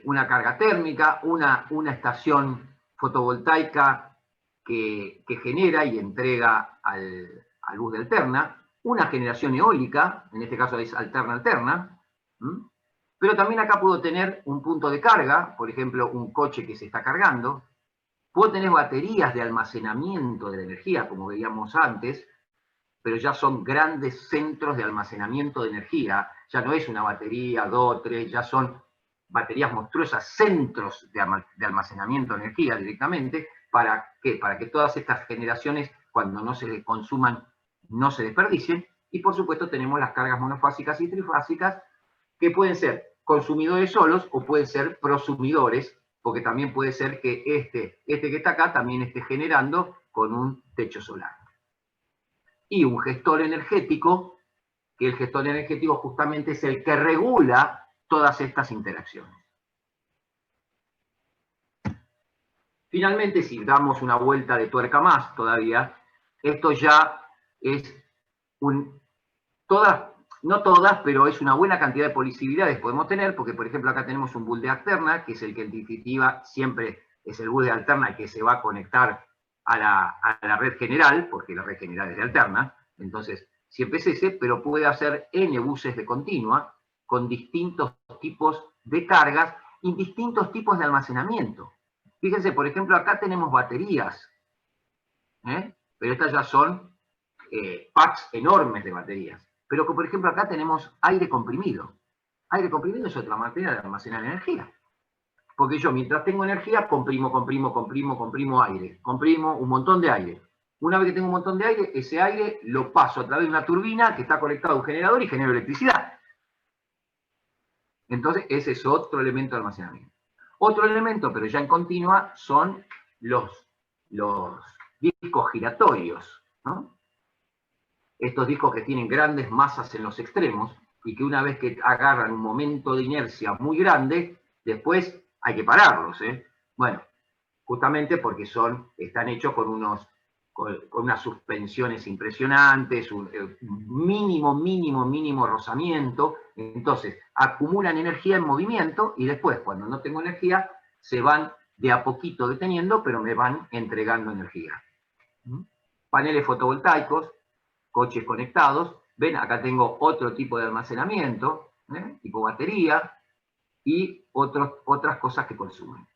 una carga térmica, una estación fotovoltaica que genera y entrega al bus de alterna, una generación eólica, en este caso es alterna-alterna, pero también acá puedo tener un punto de carga, por ejemplo, un coche que se está cargando, puedo tener baterías de almacenamiento de la energía, como veíamos antes, pero ya son grandes centros de almacenamiento de energía, ya no es una batería, dos, tres, ya son baterías monstruosas, centros de almacenamiento de energía directamente. ¿Para qué? Para que todas estas generaciones, cuando no se consuman, no se desperdicien. Y por supuesto tenemos las cargas monofásicas y trifásicas, que pueden ser consumidores solos o pueden ser prosumidores, porque también puede ser que este que está acá también esté generando con un techo solar. Y un gestor energético, que el gestor energético justamente es el que regula todas estas interacciones. Finalmente, si damos una vuelta de tuerca más todavía, esto ya es no todas, pero es una buena cantidad de posibilidades podemos tener, porque por ejemplo acá tenemos un bus de alterna, que es el que en definitiva siempre es el bus de alterna que se va a conectar a la red general, porque la red general es de alterna, entonces siempre es ese, pero puede hacer N buses de continua, con distintos tipos de cargas y distintos tipos de almacenamiento. Fíjense, por ejemplo, acá tenemos baterías, pero estas ya son packs enormes de baterías. Pero que, por ejemplo, acá tenemos aire comprimido. Aire comprimido es otra manera de almacenar energía. Porque yo, mientras tengo energía, comprimo aire. Comprimo un montón de aire. Una vez que tengo un montón de aire, ese aire lo paso a través de una turbina que está conectada a un generador y genero electricidad. Entonces, ese es otro elemento de almacenamiento. Otro elemento, pero ya en continua, son los discos giratorios, ¿no? Estos discos que tienen grandes masas en los extremos y que una vez que agarran un momento de inercia muy grande, después hay que pararlos. Bueno, justamente porque están hechos con unas suspensiones impresionantes, un mínimo rozamiento. Entonces, acumulan energía en movimiento y después, cuando no tengo energía, se van de a poquito deteniendo, pero me van entregando energía. Paneles fotovoltaicos, coches conectados. Ven, acá tengo otro tipo de almacenamiento, tipo batería, y otras cosas que consumen.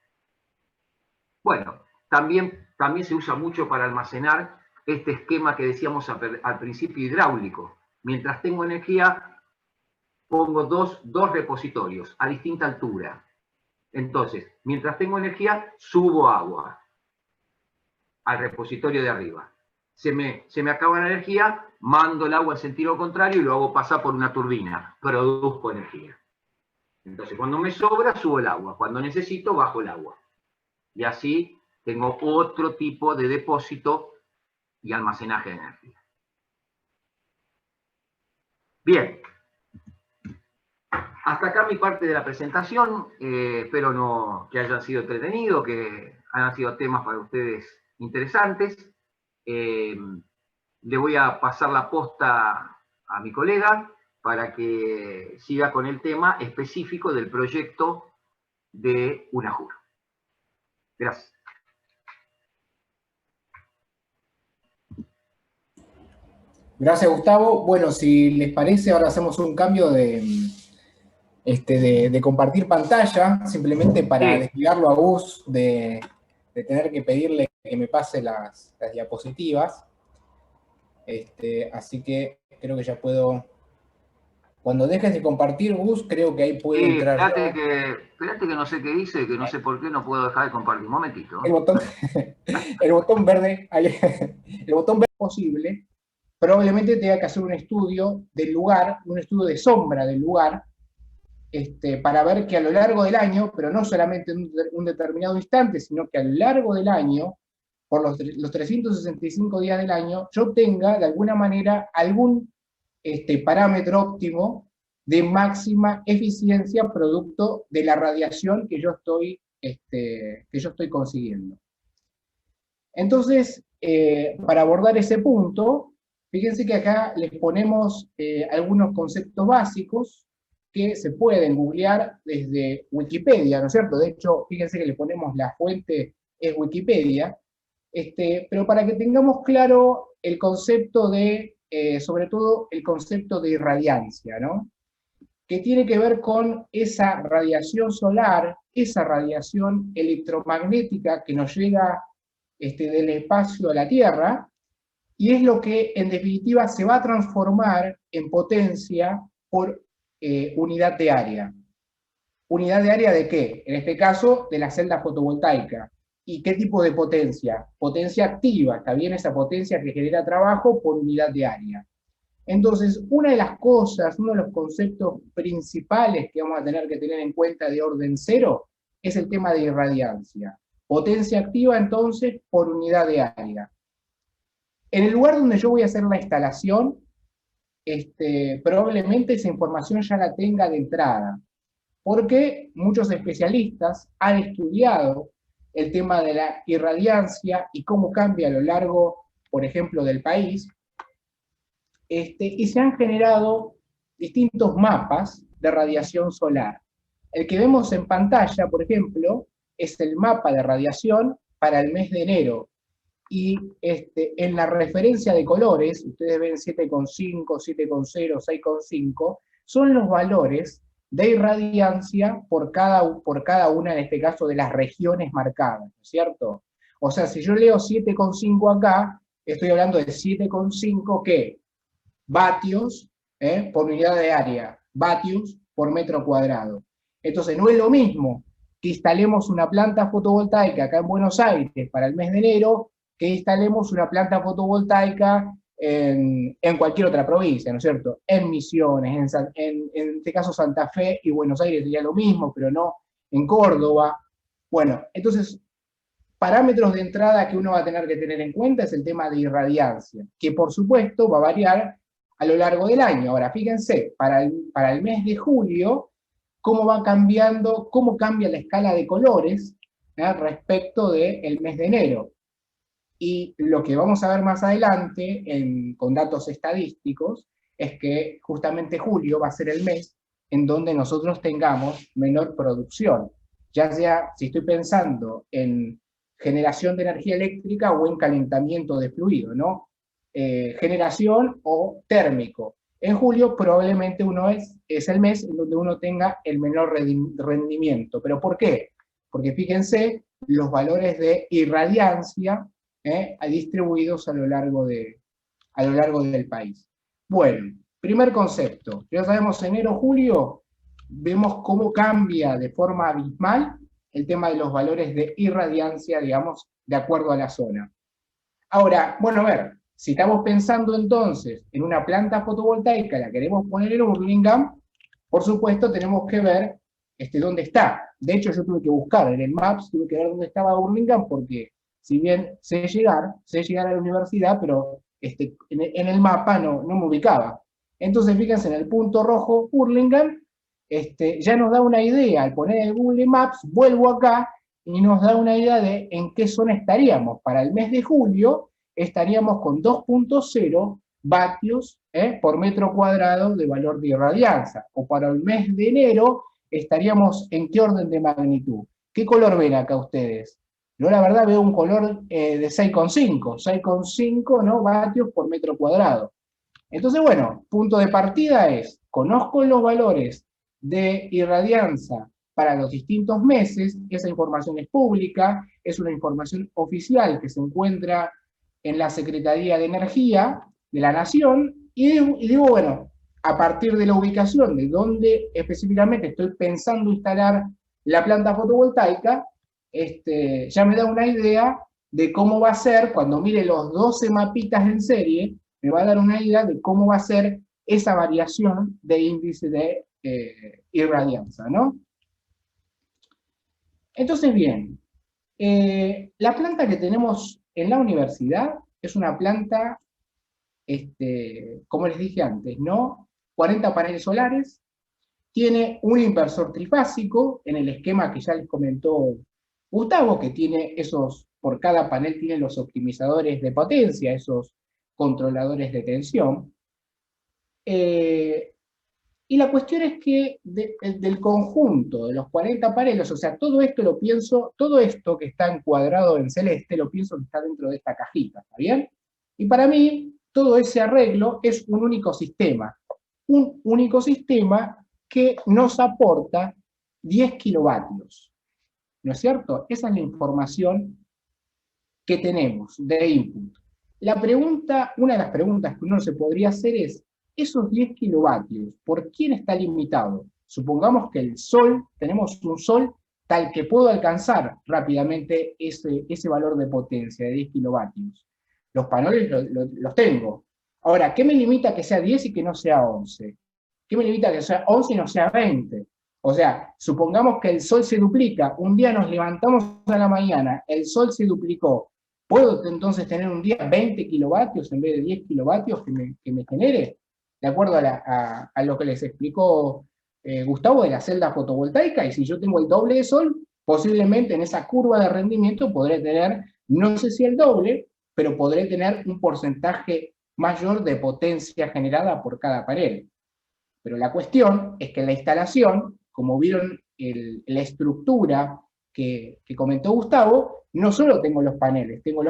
Bueno, también se usa mucho para almacenar este esquema que decíamos al principio hidráulico. Mientras tengo energía, pongo dos repositorios a distinta altura. Entonces, mientras tengo energía, subo agua al repositorio de arriba. Se me acaba la energía, mando el agua en sentido contrario y lo hago pasar por una turbina. Produzco energía. Entonces, cuando me sobra, subo el agua. Cuando necesito, bajo el agua. Y así tengo otro tipo de depósito y almacenaje de energía. Bien. Hasta acá mi parte de la presentación. Espero que hayan sido entretenidos, que hayan sido temas para ustedes interesantes. Le voy a pasar la posta a mi colega para que siga con el tema específico del proyecto de UNAJUR. Gracias. Gracias, Gustavo. Bueno, si les parece, ahora hacemos un cambio de compartir pantalla, simplemente para desligarlo a Gus de tener que pedirle que me pase las diapositivas. Así que creo que ya puedo... Cuando dejes de compartir, Gus, creo que ahí puedo entrar. Espérate que no sé qué hice, que no sé por qué no puedo dejar de compartir. Un momentito. El botón verde, el botón verde posible, probablemente tenga que hacer un estudio del lugar, un estudio de sombra del lugar, para ver que a lo largo del año, pero no solamente en un determinado instante, sino que a lo largo del año, por los 365 días del año, yo tenga de alguna manera algún parámetro óptimo de máxima eficiencia producto de la radiación que yo estoy consiguiendo. Entonces, para abordar ese punto, fíjense que acá les ponemos algunos conceptos básicos que se pueden googlear desde Wikipedia, ¿no es cierto? De hecho, fíjense que le ponemos la fuente, es Wikipedia, pero para que tengamos claro el concepto de, sobre todo el concepto de irradiancia, ¿no? Que tiene que ver con esa radiación solar, esa radiación electromagnética que nos llega del espacio a la Tierra, y es lo que en definitiva se va a transformar en potencia por unidad de área. ¿Unidad de área de qué? En este caso, de la celda fotovoltaica. ¿Y qué tipo de potencia? Potencia activa, está bien, esa potencia que genera trabajo por unidad de área. Entonces, una de las cosas, uno de los conceptos principales que vamos a tener que tener en cuenta de orden cero es el tema de irradiancia. Potencia activa, entonces, por unidad de área. En el lugar donde yo voy a hacer la instalación, probablemente esa información ya la tenga de entrada, porque muchos especialistas han estudiado el tema de la irradiancia y cómo cambia a lo largo, por ejemplo, del país, y se han generado distintos mapas de radiación solar. El que vemos en pantalla, por ejemplo, es el mapa de radiación para el mes de enero, y en la referencia de colores, ustedes ven 7,5, 7,0, 6,5, son los valores de irradiancia por cada una, en este caso, de las regiones marcadas, ¿no es cierto? O sea, si yo leo 7,5 acá, estoy hablando de 7,5, ¿qué? Vatios por unidad de área, vatios por metro cuadrado. Entonces, no es lo mismo que instalemos una planta fotovoltaica acá en Buenos Aires para el mes de enero, que instalemos una planta fotovoltaica en cualquier otra provincia, ¿no es cierto? En Misiones, en este caso Santa Fe y Buenos Aires sería lo mismo, pero no en Córdoba. Bueno, entonces, parámetros de entrada que uno va a tener que tener en cuenta es el tema de irradiancia, que por supuesto va a variar a lo largo del año. Ahora, fíjense, para el mes de julio, cómo va cambiando, cómo cambia la escala de colores respecto del mes de enero. Y lo que vamos a ver más adelante, con datos estadísticos, es que justamente julio va a ser el mes en donde nosotros tengamos menor producción. Ya sea, si estoy pensando en generación de energía eléctrica o en calentamiento de fluido, ¿no? Generación o térmico. En julio probablemente es el mes en donde uno tenga el menor rendimiento. ¿Pero por qué? Porque fíjense los valores de irradiancia distribuidos a lo largo del país. Bueno, primer concepto. Ya sabemos, enero, julio, vemos cómo cambia de forma abismal el tema de los valores de irradiancia, digamos, de acuerdo a la zona. Ahora, bueno, a ver, si estamos pensando entonces en una planta fotovoltaica, la queremos poner en Hurlingham, por supuesto tenemos que ver dónde está. De hecho, yo tuve que buscar en el Maps, tuve que ver dónde estaba Hurlingham, porque si bien sé llegar a la universidad, pero en el mapa no me ubicaba. Entonces, fíjense, en el punto rojo Hurlingham, ya nos da una idea, al poner el Google Maps, vuelvo acá, y nos da una idea de en qué zona estaríamos. Para el mes de julio, estaríamos con 2,0 vatios por metro cuadrado de valor de irradianza. O para el mes de enero, estaríamos en qué orden de magnitud. ¿Qué color ven acá ustedes? Yo la verdad veo un color de 6,5, ¿no? Vatios por metro cuadrado. Entonces, bueno, punto de partida es, conozco los valores de irradianza para los distintos meses, esa información es pública, es una información oficial que se encuentra en la Secretaría de Energía de la Nación, y digo, bueno, a partir de la ubicación de donde específicamente estoy pensando instalar la planta fotovoltaica, ya me da una idea de cómo va a ser, cuando mire los 12 mapitas en serie, me va a dar una idea de cómo va a ser esa variación de índice de irradianza, ¿no? Entonces, bien, la planta que tenemos en la universidad es una planta, como les dije antes, ¿no? 40 paneles solares, tiene un inversor trifásico, en el esquema que ya les comentó Gustavo, que tiene por cada panel tiene los optimizadores de potencia, esos controladores de tensión. Y la cuestión es que del conjunto de los 40 paneles, o sea, todo esto lo pienso, todo esto que está encuadrado en celeste, lo pienso que está dentro de esta cajita, ¿está bien? Y para mí, todo ese arreglo es un único sistema que nos aporta 10 kilovatios, ¿no es cierto? Esa es la información que tenemos de input. La pregunta, una de las preguntas que uno se podría hacer es, esos 10 kilovatios, ¿por quién está limitado? Supongamos que el sol, tenemos un sol tal que puedo alcanzar rápidamente ese valor de potencia de 10 kilovatios. Los paneles los tengo. Ahora, ¿qué me limita que sea 10 y que no sea 11? ¿Qué me limita que sea 11 y no sea 20? O sea, supongamos que el sol se duplica, un día nos levantamos a la mañana, el sol se duplicó, ¿puedo entonces tener un día 20 kilovatios en vez de 10 kilovatios que me genere? De acuerdo a lo que les explicó Gustavo de la celda fotovoltaica, y si yo tengo el doble de sol, posiblemente en esa curva de rendimiento podré tener, no sé si el doble, pero podré tener un porcentaje mayor de potencia generada por cada panel. Pero la cuestión es que en la instalación, como vieron la estructura que comentó Gustavo, no solo tengo los paneles, tengo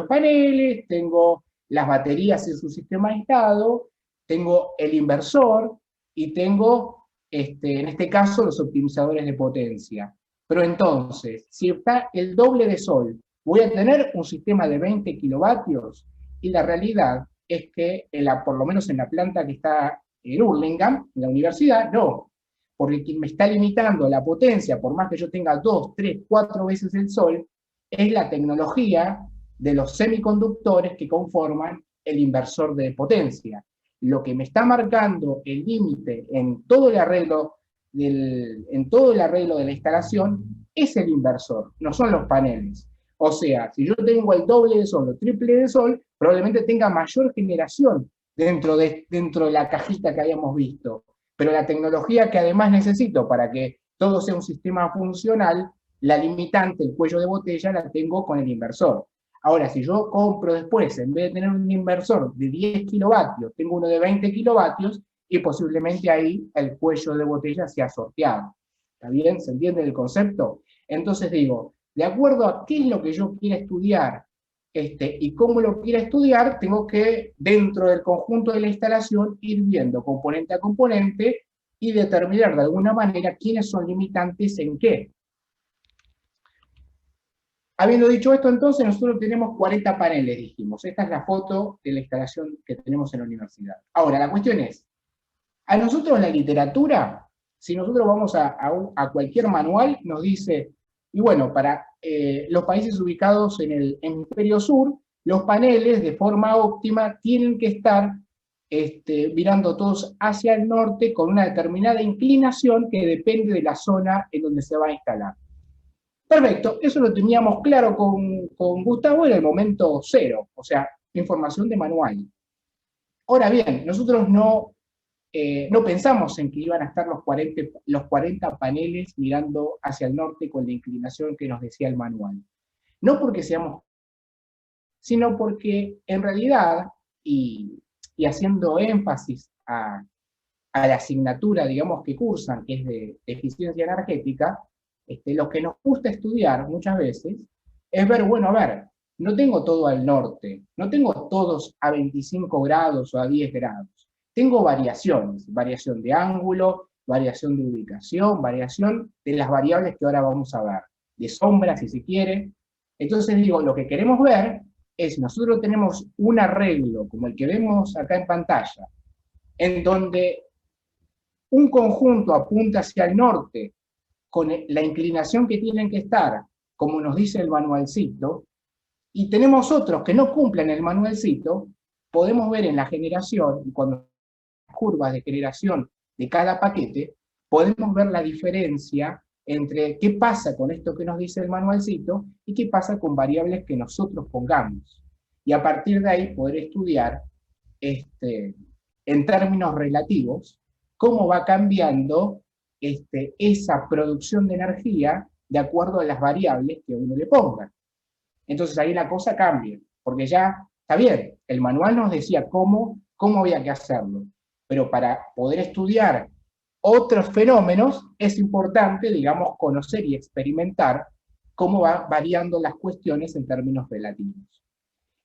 las baterías en su sistema aislado, tengo el inversor y tengo, en este caso, los optimizadores de potencia. Pero entonces, si está el doble de sol, voy a tener un sistema de 20 kilovatios, y la realidad es que, por lo menos en la planta que está en Hurlingham, en la universidad, no. Porque quien me está limitando la potencia, por más que yo tenga 2, 3, 4 veces el sol, es la tecnología de los semiconductores que conforman el inversor de potencia. Lo que me está marcando el límite en todo el arreglo de la instalación es el inversor, no son los paneles. O sea, si yo tengo el doble de sol o triple de sol, probablemente tenga mayor generación dentro de la cajita que habíamos visto. Pero la tecnología que además necesito para que todo sea un sistema funcional, la limitante, el cuello de botella, la tengo con el inversor. Ahora, si yo compro después, en vez de tener un inversor de 10 kilovatios, tengo uno de 20 kilovatios, y posiblemente ahí el cuello de botella sea sorteado. ¿Está bien? ¿Se entiende el concepto? Entonces digo, de acuerdo a qué es lo que yo quiera estudiar, y cómo lo quiera estudiar, tengo que, dentro del conjunto de la instalación, ir viendo componente a componente y determinar de alguna manera quiénes son limitantes en qué. Habiendo dicho esto, entonces, nosotros tenemos 40 paneles, dijimos. Esta es la foto de la instalación que tenemos en la universidad. Ahora, la cuestión es, a nosotros la literatura, si nosotros vamos a cualquier manual, nos dice, y bueno, para los países ubicados en el hemisferio sur, los paneles de forma óptima tienen que estar mirando todos hacia el norte con una determinada inclinación que depende de la zona en donde se va a instalar. Perfecto, eso lo teníamos claro con Gustavo en el momento cero, o sea, información de manual. Ahora bien, nosotros no pensamos en que iban a estar los 40 paneles mirando hacia el norte con la inclinación que nos decía el manual. No porque seamos, sino porque en realidad, y haciendo énfasis a la asignatura, digamos, que cursan, que es de eficiencia energética, lo que nos gusta estudiar muchas veces es ver, bueno, a ver, no tengo todo al norte, no tengo todos a 25 grados o a 10 grados. Tengo variaciones, variación de ángulo, variación de ubicación, variación de las variables que ahora vamos a ver, de sombra si se quiere. Entonces digo, lo que queremos ver es, nosotros tenemos un arreglo como el que vemos acá en pantalla, en donde un conjunto apunta hacia el norte con la inclinación que tienen que estar, como nos dice el manualcito, y tenemos otros que no cumplen el manualcito, podemos ver en la generación, y cuando curvas de generación de cada paquete, podemos ver la diferencia entre qué pasa con esto que nos dice el manualcito y qué pasa con variables que nosotros pongamos. Y a partir de ahí poder estudiar, en términos relativos, cómo va cambiando esa producción de energía de acuerdo a las variables que uno le ponga. Entonces ahí la cosa cambia, porque ya, está bien, el manual nos decía cómo había que hacerlo, pero para poder estudiar otros fenómenos, es importante, digamos, conocer y experimentar cómo va variando las cuestiones en términos relativos.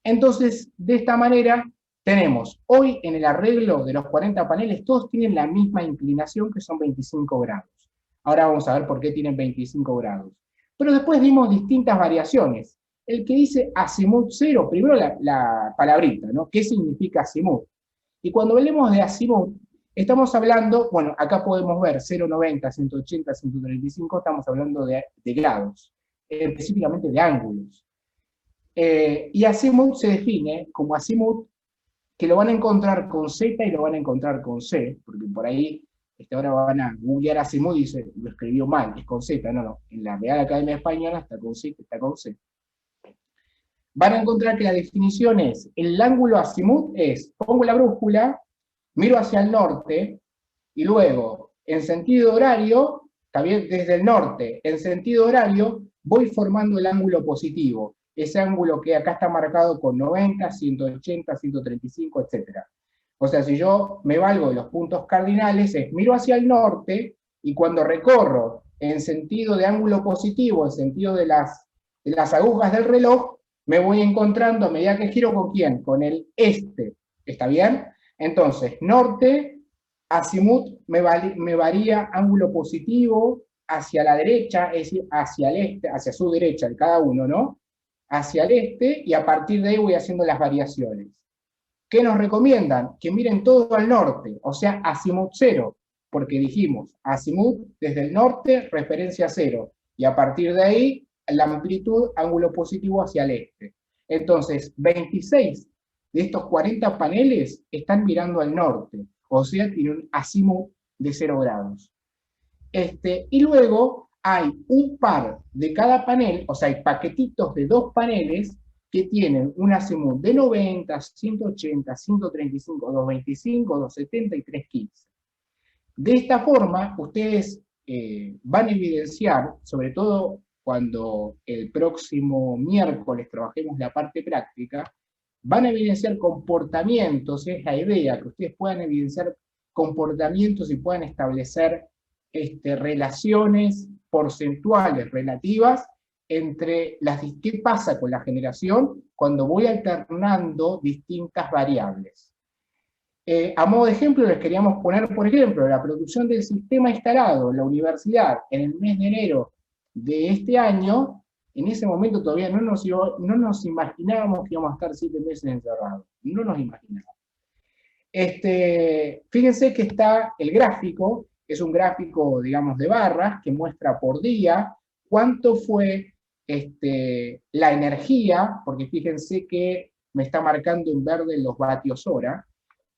Entonces, de esta manera, tenemos hoy en el arreglo de los 40 paneles, todos tienen la misma inclinación, que son 25 grados. Ahora vamos a ver por qué tienen 25 grados. Pero después dimos distintas variaciones. El que dice azimut 0, primero la palabrita, ¿no? ¿Qué significa azimut? Y cuando hablemos de azimut, estamos hablando, bueno, acá podemos ver 0,90, 180, 135, estamos hablando de grados, específicamente de ángulos. Y azimut se define como azimut, que lo van a encontrar con Z y lo van a encontrar con C, porque por ahí ahora van a googlear azimut y dice, lo escribió mal, es con Z, no, en la Real Academia Española está con Z, está con C. Van a encontrar que la definición es, el ángulo azimut es, pongo la brújula, miro hacia el norte, y luego, en sentido horario, también desde el norte, en sentido horario, voy formando el ángulo positivo, ese ángulo que acá está marcado con 90, 180, 135, etc. O sea, si yo me valgo de los puntos cardinales, es miro hacia el norte, y cuando recorro en sentido de ángulo positivo, en sentido de las agujas del reloj, me voy encontrando a medida que giro con quién, con el este, ¿está bien? Entonces, norte, azimut me varía ángulo positivo hacia la derecha, es decir, hacia el este, hacia su derecha, de cada uno, ¿no? Hacia el este, y a partir de ahí voy haciendo las variaciones. ¿Qué nos recomiendan? Que miren todo al norte, o sea, azimut 0, porque dijimos, azimut desde el norte, referencia 0, y a partir de ahí, la amplitud, ángulo positivo hacia el este. Entonces, 26 de estos 40 paneles están mirando al norte, o sea, tienen un azimut de 0 grados. Y luego hay un par de cada panel, o sea, hay paquetitos de 2 paneles que tienen un azimut de 90, 180, 135, 225, 270 y 315. De esta forma, ustedes van a evidenciar, sobre todo cuando el próximo miércoles trabajemos la parte práctica, van a evidenciar comportamientos, es la idea, que ustedes puedan evidenciar comportamientos y puedan establecer relaciones porcentuales relativas entre qué pasa con la generación cuando voy alternando distintas variables. A modo de ejemplo, les queríamos poner, por ejemplo, la producción del sistema instalado en la universidad en el mes de enero de este año. En ese momento todavía no nos imaginábamos que íbamos a estar 7 meses encerrados. No nos imaginábamos. Fíjense que está el gráfico, es un gráfico, digamos, de barras, que muestra por día cuánto fue la energía, porque fíjense que me está marcando en verde los vatios hora,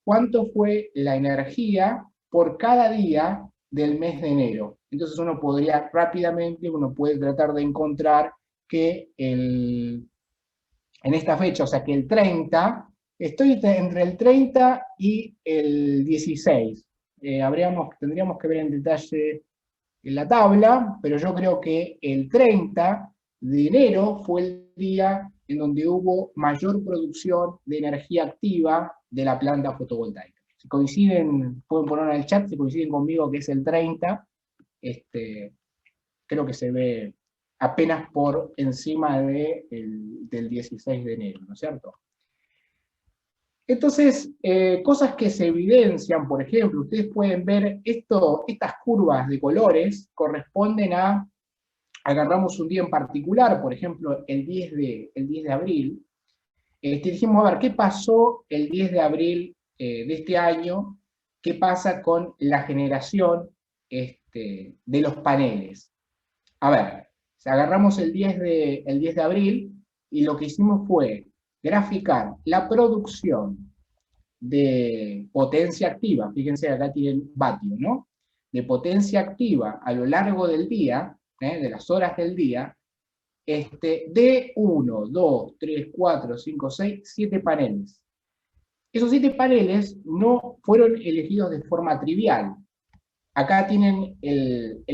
cuánto fue la energía por cada día del mes de enero. Entonces uno podría rápidamente, uno puede tratar de encontrar que en esta fecha, o sea que el 30, estoy entre el 30 y el 16. Tendríamos que ver en detalle en la tabla, pero yo creo que el 30 de enero fue el día en donde hubo mayor producción de energía activa de la planta fotovoltaica. Si coinciden, pueden poner en el chat, si coinciden conmigo que es el 30, creo que se ve apenas por encima del 16 de enero, ¿no es cierto? Entonces, cosas que se evidencian, por ejemplo, ustedes pueden ver estas curvas de colores corresponden a, agarramos un día en particular, por ejemplo, el 10 de abril, dijimos, a ver, ¿qué pasó el 10 de abril de este año? ¿Qué pasa con la generación de los paneles? A ver, agarramos el 10 de abril y lo que hicimos fue graficar la producción de potencia activa, fíjense acá tienen vatio, ¿no? De potencia activa a lo largo del día, de las horas del día, de 1, 2, 3, 4, 5, 6, 7 paneles. Esos 7 paneles no fueron elegidos de forma trivial. Acá tienen el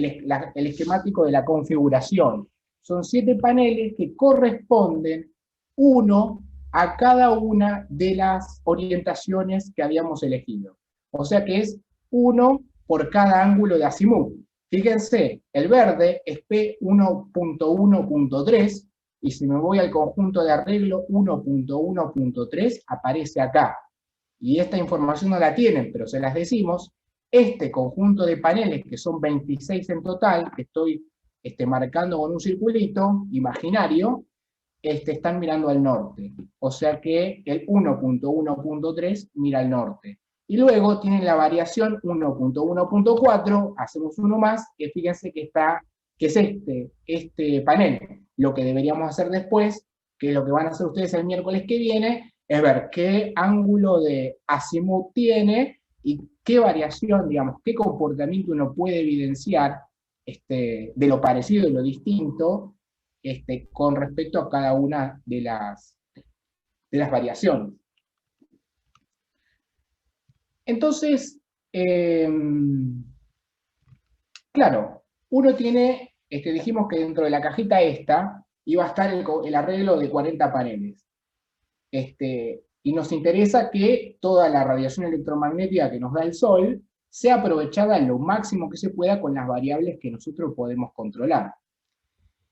esquemático de la configuración. Son 7 paneles que corresponden uno a cada una de las orientaciones que habíamos elegido. O sea que es 1 por cada ángulo de azimut. Fíjense, el verde es P1.1.3, y si me voy al conjunto de arreglo 1.1.3, aparece acá. Y esta información no la tienen, pero se las decimos. Este conjunto de paneles, que son 26 en total, que estoy marcando con un circulito imaginario, están mirando al norte. O sea que el 1.1.3 mira al norte. Y luego tienen la variación 1.1.4, hacemos uno más, que fíjense que es este panel. Lo que deberíamos hacer después, que es lo que van a hacer ustedes el miércoles que viene, es ver qué ángulo de azimut tiene y qué variación, digamos, qué comportamiento uno puede evidenciar de lo parecido y lo distinto con respecto a cada una de las variaciones. Entonces, claro, uno tiene, dijimos que dentro de la cajita esta iba a estar el arreglo de 40 paneles. Y nos interesa que toda la radiación electromagnética que nos da el Sol sea aprovechada en lo máximo que se pueda con las variables que nosotros podemos controlar.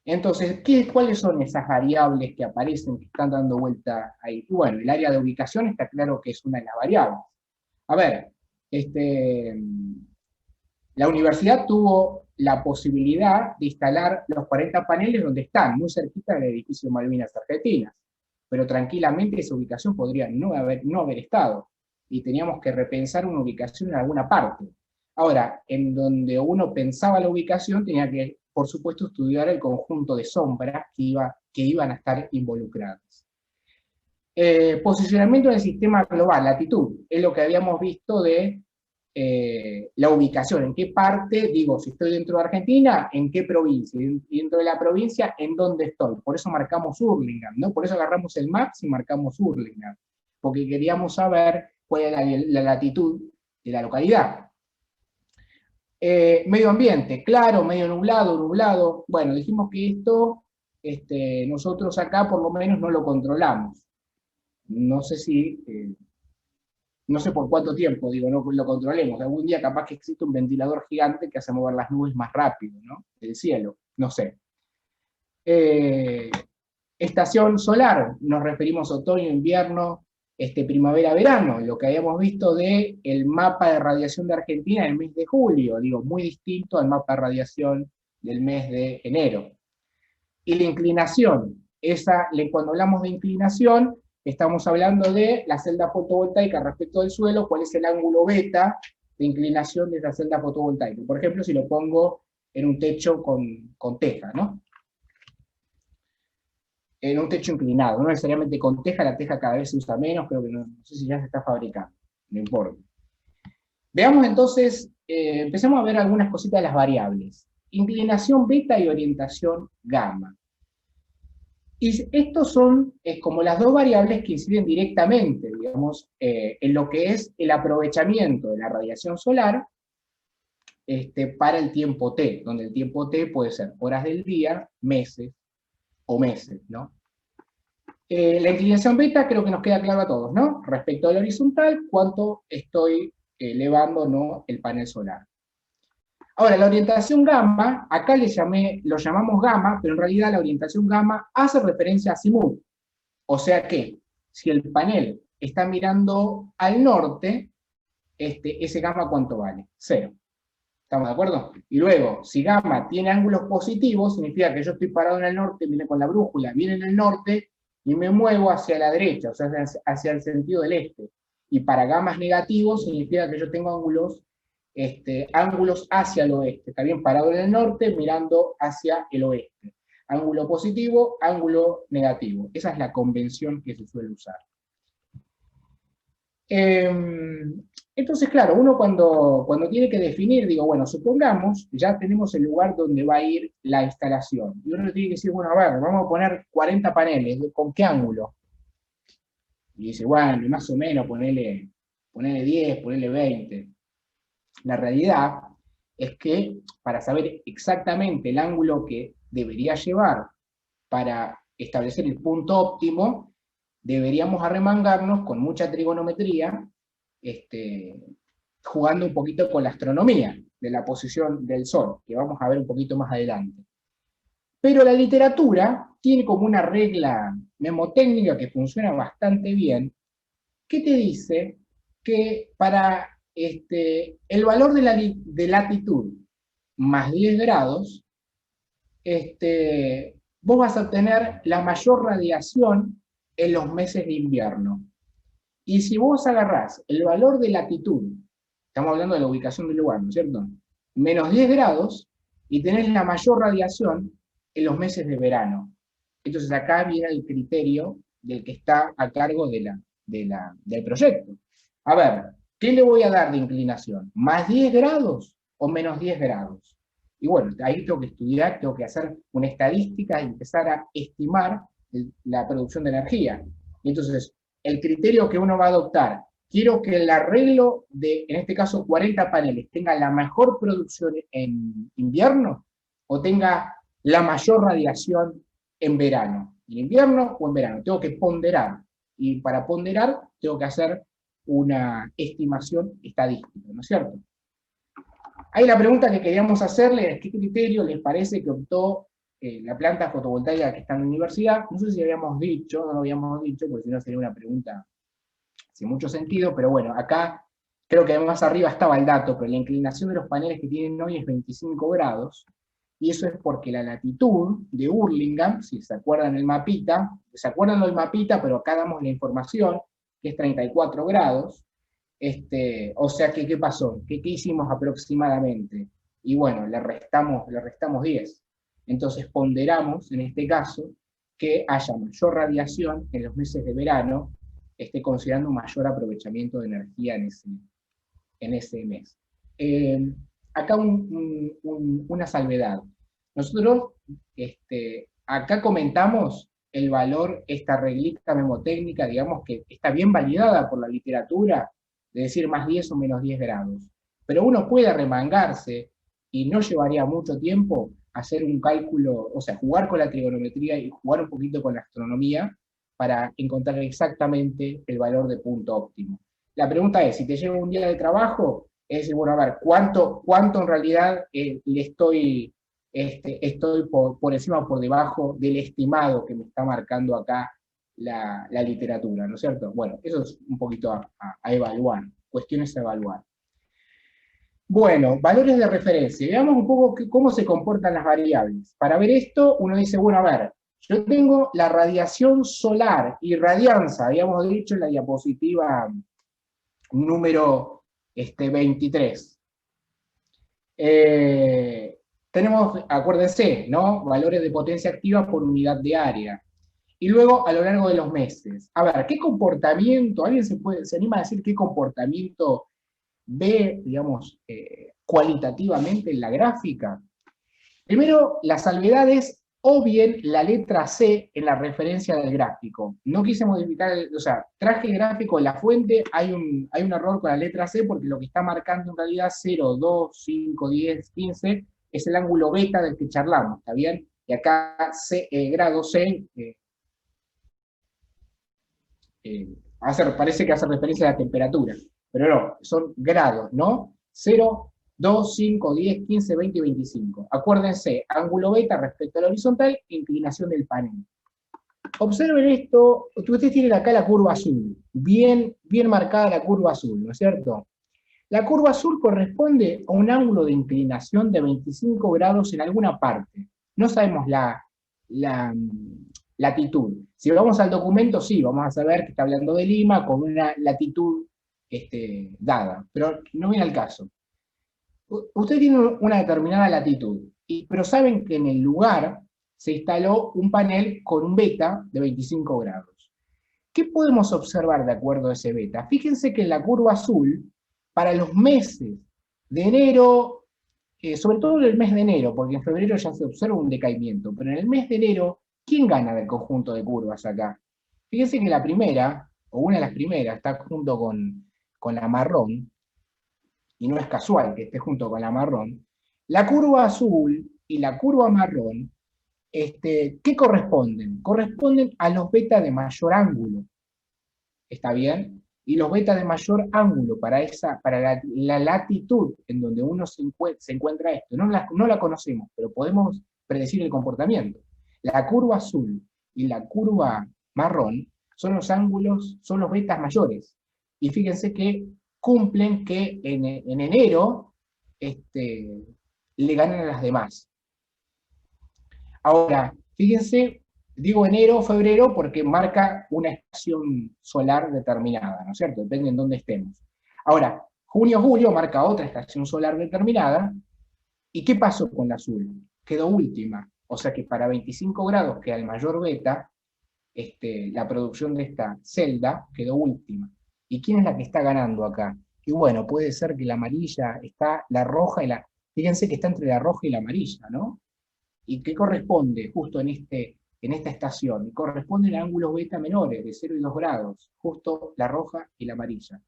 Entonces, ¿cuáles son esas variables que aparecen, que están dando vuelta ahí? Bueno, el área de ubicación está claro que es una de las variables. A ver, la universidad tuvo la posibilidad de instalar los 40 paneles donde están, muy cerquita del edificio Malvinas Argentinas, pero tranquilamente esa ubicación podría no haber estado, y teníamos que repensar una ubicación en alguna parte. Ahora, en donde uno pensaba la ubicación, tenía que, por supuesto, estudiar el conjunto de sombras que iban a estar involucradas. Posicionamiento del sistema global, latitud, es lo que habíamos visto de la ubicación, en qué parte, digo, si estoy dentro de Argentina, en qué provincia, y dentro de la provincia, en dónde estoy. Por eso marcamos Hurlingham, ¿no? Por eso agarramos el Maps y marcamos Hurlingham, porque queríamos saber cuál era la latitud de la localidad. Medio ambiente, claro, medio nublado. Bueno, dijimos que esto, nosotros acá por lo menos no lo controlamos. No sé si, no sé por cuánto tiempo, digo, no lo controlemos. Algún día capaz que existe un ventilador gigante que hace mover las nubes más rápido, ¿no? Del cielo, no sé. Estación solar, nos referimos a otoño, invierno, primavera, verano, lo que habíamos visto del mapa de radiación de Argentina en el mes de julio, digo, muy distinto al mapa de radiación del mes de enero. Y la inclinación, cuando hablamos de inclinación, estamos hablando de la celda fotovoltaica respecto del suelo, cuál es el ángulo beta de inclinación de esa celda fotovoltaica. Por ejemplo, si lo pongo en un techo con teja, ¿no? En un techo inclinado, no necesariamente con teja, la teja cada vez se usa menos, creo que no sé si ya se está fabricando, no importa. Veamos entonces, empecemos a ver algunas cositas de las variables. Inclinación beta y orientación gamma. Y estos son como las dos variables que inciden directamente, digamos, en lo que es el aprovechamiento de la radiación solar para el tiempo T, donde el tiempo T puede ser horas del día, meses, ¿no? La inclinación beta creo que nos queda claro a todos, ¿no? Respecto al horizontal, cuánto estoy elevando, ¿no?, el panel solar. Ahora, la orientación gamma, acá lo llamamos gamma, pero en realidad la orientación gamma hace referencia a azimut. O sea que, si el panel está mirando al norte, ese gamma ¿cuánto vale? 0. ¿Estamos de acuerdo? Y luego, si gamma tiene ángulos positivos, significa que yo estoy parado en el norte, viene con la brújula, viene en el norte, y me muevo hacia la derecha, o sea, hacia el sentido del este. Y para gamas negativos, significa que yo tengo ángulos hacia el oeste. Está bien, parado en el norte, mirando hacia el oeste. Ángulo positivo, ángulo negativo. Esa es la convención que se suele usar. Entonces, claro, uno cuando tiene que definir, digo, bueno, supongamos, ya tenemos el lugar donde va a ir la instalación. Y uno tiene que decir, bueno, a ver, vamos a poner 40 paneles, ¿con qué ángulo? Y dice, bueno, más o menos, ponele 10, ponele 20. La realidad es que para saber exactamente el ángulo que debería llevar para establecer el punto óptimo, deberíamos arremangarnos con mucha trigonometría, jugando un poquito con la astronomía de la posición del Sol, que vamos a ver un poquito más adelante. Pero la literatura tiene como una regla mnemotécnica que funciona bastante bien, que te dice que para el valor de latitud más 10 grados, vos vas a obtener la mayor radiación en los meses de invierno. Y si vos agarrás el valor de latitud, estamos hablando de la ubicación del lugar, ¿no es cierto? Menos 10 grados, y tenés la mayor radiación en los meses de verano. Entonces acá viene el criterio del que está a cargo del proyecto. A ver, ¿qué le voy a dar de inclinación? ¿Más 10 grados o menos 10 grados? Y bueno, ahí tengo que estudiar, tengo que hacer una estadística y empezar a estimar la producción de energía. Y entonces, el criterio que uno va a adoptar, quiero que el arreglo de, en este caso, 40 paneles, tenga la mejor producción en invierno o tenga la mayor radiación en verano. ¿En invierno o en verano? Tengo que ponderar. Y para ponderar, tengo que hacer una estimación estadística, ¿no es cierto? Ahí la pregunta que queríamos hacerle es: ¿qué criterio les parece que optó la planta fotovoltaica que está en la universidad? No sé si habíamos dicho, no lo habíamos dicho, porque si no sería una pregunta sin mucho sentido, pero bueno, acá creo que más arriba estaba el dato, pero la inclinación de los paneles que tienen hoy es 25 grados, y eso es porque la latitud de Hurlingham, si se acuerdan el mapita, se acuerdan del mapita, pero acá damos la información, que es 34 grados, o sea que, ¿qué pasó? ¿Qué hicimos aproximadamente? Y bueno, le restamos 10. Entonces ponderamos, en este caso, que haya mayor radiación en los meses de verano, considerando un mayor aprovechamiento de energía en ese mes. Acá una salvedad. Nosotros acá comentamos el valor, esta reglita mnemotécnica, digamos que está bien validada por la literatura, de decir más 10 o menos 10 grados. Pero uno puede remangarse y no llevaría mucho tiempo hacer un cálculo, o sea, jugar con la trigonometría y jugar un poquito con la astronomía para encontrar exactamente el valor de punto óptimo. La pregunta es, si te lleva un día de trabajo, es decir, bueno, a ver, ¿cuánto en realidad le estoy por encima o por debajo del estimado que me está marcando acá la literatura, ¿no es cierto? Bueno, eso es un poquito a evaluar, cuestiones a evaluar. Bueno, valores de referencia. Veamos un poco cómo se comportan las variables. Para ver esto, uno dice, bueno, a ver, yo tengo la radiación solar, irradianza, habíamos dicho en la diapositiva número 23. Tenemos, acuérdense, ¿no? Valores de potencia activa por unidad de área. Y luego, a lo largo de los meses. A ver, ¿qué comportamiento? ¿Alguien se anima a decir qué comportamiento ve, digamos, cualitativamente en la gráfica? Primero, las salvedades o bien la letra C en la referencia del gráfico. No quise modificar, o sea, traje el gráfico en la fuente, hay un error con la letra C porque lo que está marcando en realidad 0, 2, 5, 10, 15 es el ángulo beta del que charlamos, ¿está bien? Y acá grado C parece que hace referencia a la temperatura, pero no, son grados, ¿no? 0, 2, 5, 10, 15, 20 y 25. Acuérdense, ángulo beta respecto al horizontal, inclinación del panel. Observen esto, ustedes tienen acá la curva azul, bien marcada la curva azul, ¿no es cierto? La curva azul corresponde a un ángulo de inclinación de 25 grados en alguna parte. No sabemos la latitud. Si vamos al documento, sí, vamos a saber que está hablando de Lima con una latitud dada, pero no viene al caso. Usted tiene una determinada latitud, pero saben que en el lugar se instaló un panel con un beta de 25 grados. ¿Qué podemos observar de acuerdo a ese beta? Fíjense que en la curva azul, para los meses de enero, sobre todo en el mes de enero, porque en febrero ya se observa un decaimiento, pero en el mes de enero, ¿quién gana del conjunto de curvas acá? Fíjense que la primera, o una de las primeras, está junto con la marrón, y no es casual que esté junto con la marrón. La curva azul y la curva marrón, ¿qué corresponden? Corresponden a los beta de mayor ángulo. ¿Está bien? y los beta de mayor ángulo para la latitud en donde uno se encuentra esto, no la conocemos, pero podemos predecir el comportamiento. La curva azul y la curva marrón son los ángulos, son los betas mayores. Y fíjense que cumplen que en enero le ganan a las demás. Ahora, fíjense, digo enero, febrero, porque marca una estación solar determinada, ¿no es cierto? Depende en dónde estemos. Ahora, junio, julio marca otra estación solar determinada. ¿Y qué pasó con la azul? Quedó última. O sea que para 25 grados, que es el mayor beta, la producción de esta celda quedó última. ¿Y quién es la que está ganando acá? Y bueno, puede ser que la amarilla está, la roja y la... Fíjense que está entre la roja y la amarilla, ¿no? ¿Y qué corresponde justo en esta estación? Corresponden a ángulos beta menores, de 0 y 2 grados, justo la roja y la amarilla.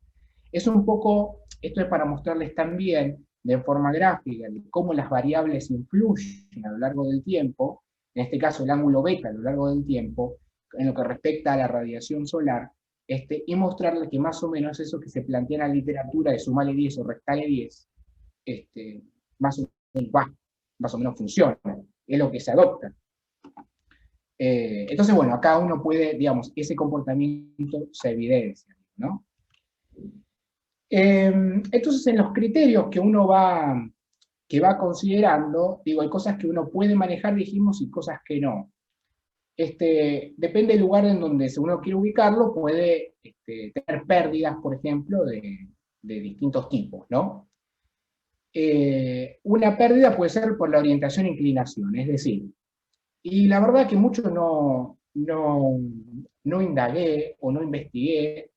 Es un poco, esto es para mostrarles también, de forma gráfica, de cómo las variables influyen a lo largo del tiempo, en este caso el ángulo beta a lo largo del tiempo, en lo que respecta a la radiación solar, y mostrarles que más o menos eso que se plantea en la literatura de sumarle 10 o restarle 10, más o menos funciona, es lo que se adopta. Entonces, bueno, acá uno puede, digamos, ese comportamiento se evidencia, ¿no? Entonces, en los criterios que uno va considerando, digo, hay cosas que uno puede manejar, dijimos, y cosas que no. Depende del lugar en donde uno quiere ubicarlo, puede tener pérdidas, por ejemplo, de distintos tipos, ¿no? Una pérdida puede ser por la orientación e inclinación, es decir, y la verdad que mucho no indagué o no investigué,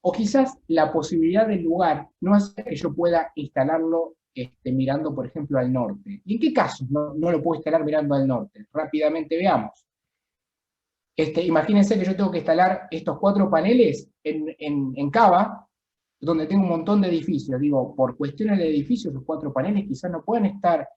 o quizás la posibilidad del lugar no hace que yo pueda instalarlo mirando, por ejemplo, al norte. ¿Y en qué casos no lo puedo instalar mirando al norte? Rápidamente veamos. Imagínense que yo tengo que instalar estos 4 paneles en Cava, donde tengo un montón de edificios. Digo, por cuestiones de edificios, los 4 paneles quizás no pueden estar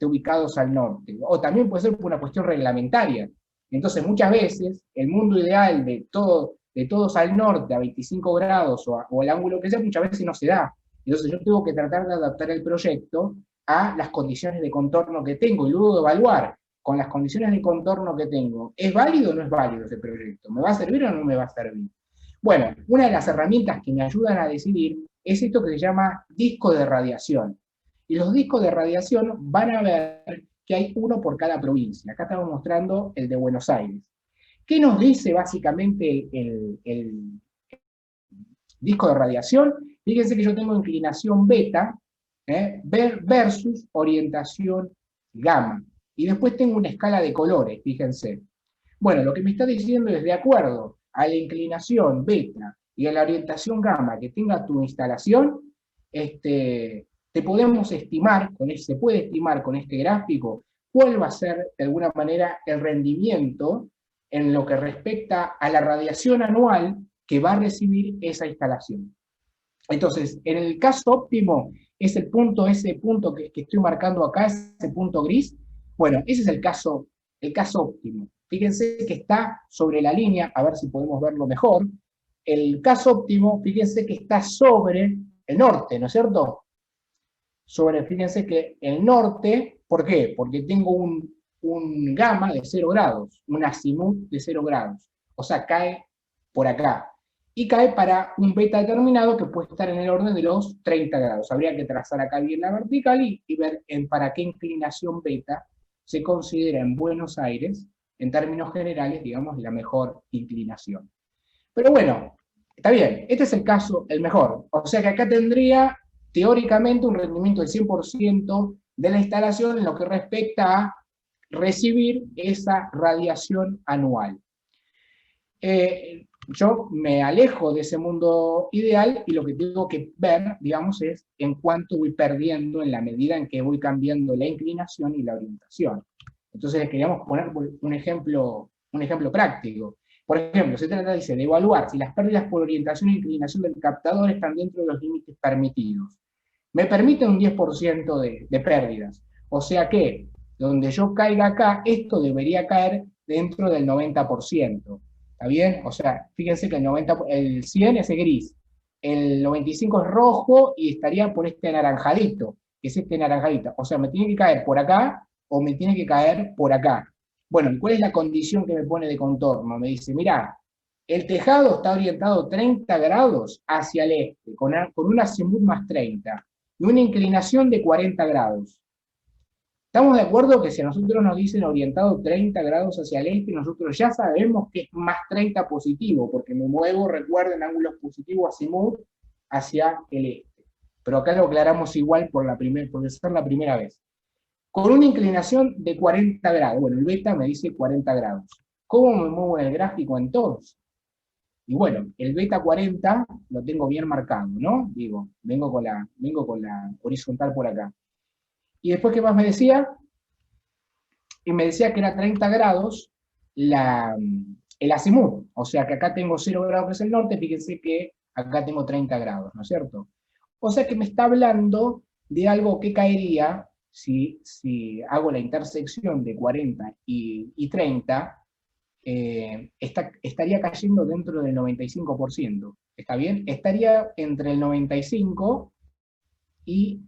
ubicados al norte. O también puede ser por una cuestión reglamentaria. Entonces, muchas veces, el mundo ideal de todos al norte, a 25 grados, o el ángulo que sea, muchas veces no se da. Entonces yo tengo que tratar de adaptar el proyecto a las condiciones de contorno que tengo, y luego evaluar con las condiciones de contorno que tengo, ¿es válido o no es válido ese proyecto? ¿Me va a servir o no me va a servir? Bueno, una de las herramientas que me ayudan a decidir es esto que se llama disco de radiación. Y los discos de radiación van a ver que hay uno por cada provincia. Acá estamos mostrando el de Buenos Aires. ¿Qué nos dice básicamente el disco de radiación? Fíjense que yo tengo inclinación beta versus orientación gamma. Y después tengo una escala de colores, fíjense. Bueno, lo que me está diciendo es, de acuerdo a la inclinación beta y a la orientación gamma que tenga tu instalación, te podemos estimar, se puede estimar con este gráfico, cuál va a ser, de alguna manera, el rendimiento en lo que respecta a la radiación anual que va a recibir esa instalación. Entonces, en el caso óptimo, ese punto que estoy marcando acá, ese punto gris, bueno, ese es el caso óptimo. Fíjense que está sobre la línea, a ver si podemos verlo mejor. El caso óptimo, fíjense que está sobre el norte, ¿no es cierto? Fíjense que el norte, ¿por qué? Porque tengo un gamma de 0 grados, un azimut de 0 grados. O sea, cae por acá. Y cae para un beta determinado que puede estar en el orden de los 30 grados. Habría que trazar acá bien la vertical y ver para qué inclinación beta se considera en Buenos Aires, en términos generales, digamos, la mejor inclinación. Pero bueno, está bien, este es el caso, el mejor. O sea que acá tendría, teóricamente, un rendimiento del 100% de la instalación en lo que respecta a recibir esa radiación anual. Yo me alejo de ese mundo ideal y lo que tengo que ver, digamos, es en cuánto voy perdiendo en la medida en que voy cambiando la inclinación y la orientación. Entonces les queríamos poner un ejemplo práctico. Por ejemplo, se trata, dice, de evaluar si las pérdidas por orientación e inclinación del captador están dentro de los límites permitidos. Me permite un 10% de pérdidas. O sea que, donde yo caiga acá, esto debería caer dentro del 90%. ¿Está bien? O sea, fíjense que el 100 es gris, el 95 es rojo y estaría por este anaranjadito, que es este anaranjadito. O sea, me tiene que caer por acá o me tiene que caer por acá. Bueno, ¿y cuál es la condición que me pone de contorno? Me dice, mirá, el tejado está orientado 30 grados hacia el este, con un azimut más 30 y una inclinación de 40 grados. Estamos de acuerdo que si a nosotros nos dicen orientado 30 grados hacia el este, nosotros ya sabemos que es más 30 positivo, porque me muevo, recuerden, ángulos positivos azimut hacia el este. Pero acá lo aclaramos igual por ser la primera vez. Con una inclinación de 40 grados. Bueno, el beta me dice 40 grados. ¿Cómo me muevo en el gráfico entonces? Y bueno, el beta 40 lo tengo bien marcado, ¿no? Digo, vengo con la horizontal por acá. Y después, ¿qué más me decía? Y me decía que era 30 grados el azimut. O sea que acá tengo 0 grados que es el norte, fíjense que acá tengo 30 grados, ¿no es cierto? O sea que me está hablando de algo que caería si hago la intersección de 40 y 30, estaría cayendo dentro del 95%. ¿Está bien? Estaría entre el 95 y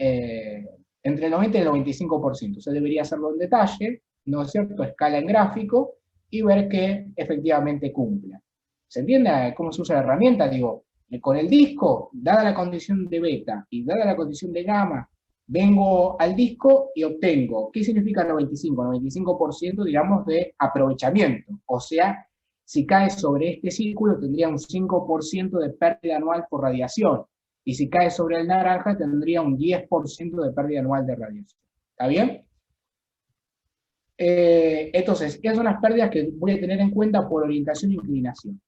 entre el 90 y el 95%. O sea, debería hacerlo en detalle, ¿no es cierto? Escala en gráfico y ver que efectivamente cumpla. ¿Se entiende cómo se usa la herramienta? Digo, con el disco, dada la condición de beta y dada la condición de gamma, vengo al disco y obtengo, ¿qué significa 95? 95% digamos de aprovechamiento. O sea, si cae sobre este círculo tendría un 5% de pérdida anual por radiación. Y si cae sobre el naranja tendría un 10% de pérdida anual de radiación. ¿Está bien? Entonces, esas son las pérdidas que voy a tener en cuenta por orientación e inclinación.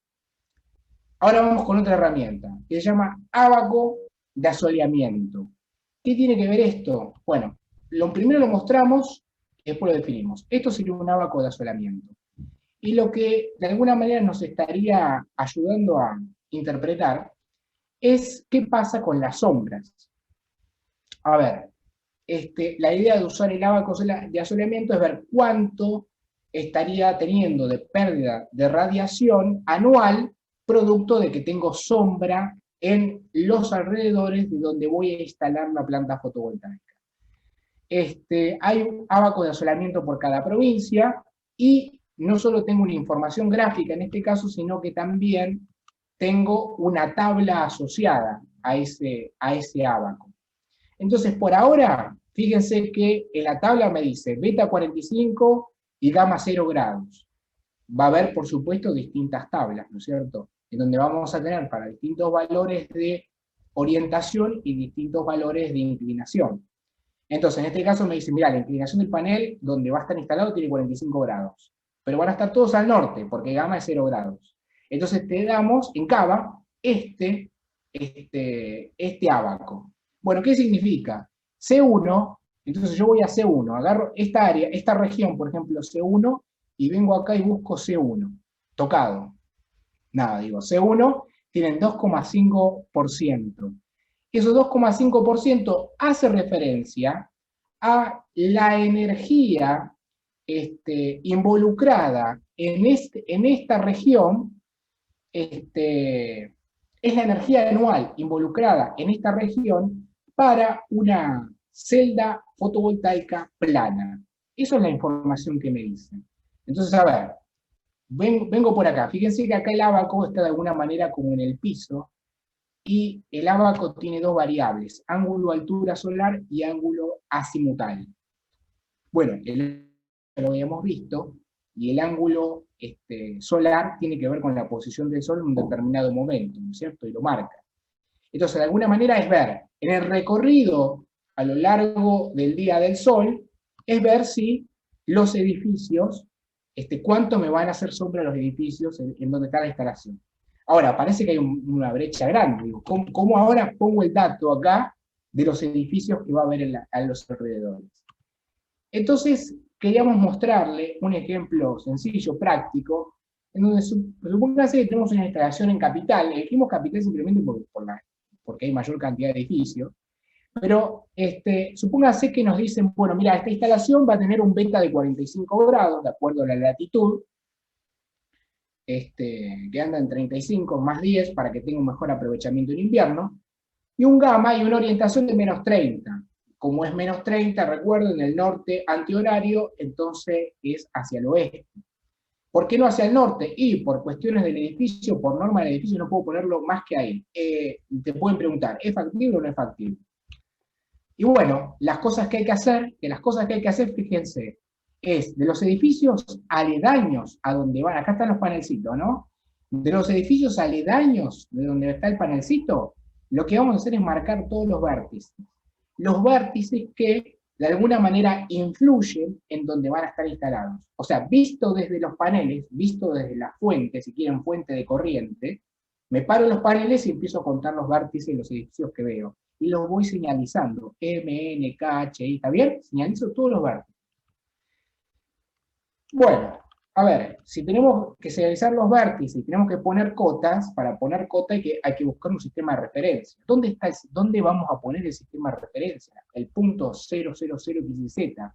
Ahora vamos con otra herramienta, que se llama ábaco de asoleamiento. ¿Qué tiene que ver esto? Bueno, lo primero lo mostramos y después lo definimos. Esto sería un ábaco de asoleamiento. Y lo que de alguna manera nos estaría ayudando a interpretar es qué pasa con las sombras. A ver, la idea de usar el ábaco de asoleamiento es ver cuánto estaría teniendo de pérdida de radiación anual producto de que tengo sombra en los alrededores de donde voy a instalar la planta fotovoltaica. Hay un ábaco de asolamiento por cada provincia y no solo tengo una información gráfica en este caso, sino que también tengo una tabla asociada a ese ábaco. Entonces, por ahora, fíjense que en la tabla me dice beta 45 y gamma 0 grados. Va a haber, por supuesto, distintas tablas, ¿no es cierto? En donde vamos a tener para distintos valores de orientación y distintos valores de inclinación. Entonces, en este caso me dice, mira, la inclinación del panel donde va a estar instalado tiene 45 grados, pero van a estar todos al norte, porque gamma es 0 grados. Entonces te damos en Cava este ábaco. Bueno, ¿qué significa? C1, entonces yo voy a C1, agarro esta área, esta región, por ejemplo, C1, y vengo acá y busco C1, tocado. Nada, digo, C1 tienen 2,5%. Esos 2,5% hace referencia a la energía involucrada en esta región, es la energía anual involucrada en esta región para una celda fotovoltaica plana. Eso es la información que me dicen. Entonces, a ver, vengo por acá. Fíjense que acá el ábaco está de alguna manera como en el piso, y el ábaco tiene dos variables, ángulo altura solar y ángulo azimutal. Bueno, lo habíamos visto, y el ángulo solar tiene que ver con la posición del Sol en un determinado momento, ¿no es cierto? Y lo marca. Entonces, de alguna manera es ver, en el recorrido a lo largo del día del Sol, es ver si los edificios, cuánto me van a hacer sombra los edificios en donde está la instalación. Ahora, parece que hay una brecha grande. Digo, ¿cómo ahora pongo el dato acá de los edificios que va a haber a los alrededores? Entonces, queríamos mostrarle un ejemplo sencillo, práctico, en donde supóngase que tenemos una instalación en Capital. Elegimos Capital simplemente porque hay mayor cantidad de edificios. Pero supóngase que nos dicen, bueno, mira, esta instalación va a tener un beta de 45 grados, de acuerdo a la latitud, que anda en 35 más 10 para que tenga un mejor aprovechamiento en invierno, y un gamma y una orientación de menos 30. Como es menos 30, recuerden, el norte antihorario, entonces es hacia el oeste. ¿Por qué no hacia el norte? Y por cuestiones del edificio, por norma del edificio, no puedo ponerlo más que ahí. Te pueden preguntar, ¿es factible o no es factible? Y bueno, las cosas que hay que hacer, fíjense, es de los edificios aledaños a donde van, acá están los panelcitos, ¿no? De los edificios aledaños de donde está el panelcito, lo que vamos a hacer es marcar todos los vértices. Los vértices que de alguna manera influyen en donde van a estar instalados. O sea, visto desde los paneles, visto desde la fuente, si quieren fuente de corriente, me paro en los paneles y empiezo a contar los vértices de los edificios que veo. Y los voy señalizando, M, N, K, H, I, ¿está bien? Señalizo todos los vértices. Bueno, a ver, si tenemos que señalizar los vértices y tenemos que poner cotas, para poner cota hay que buscar un sistema de referencia. ¿Dónde vamos a poner el sistema de referencia? El punto 000XZ.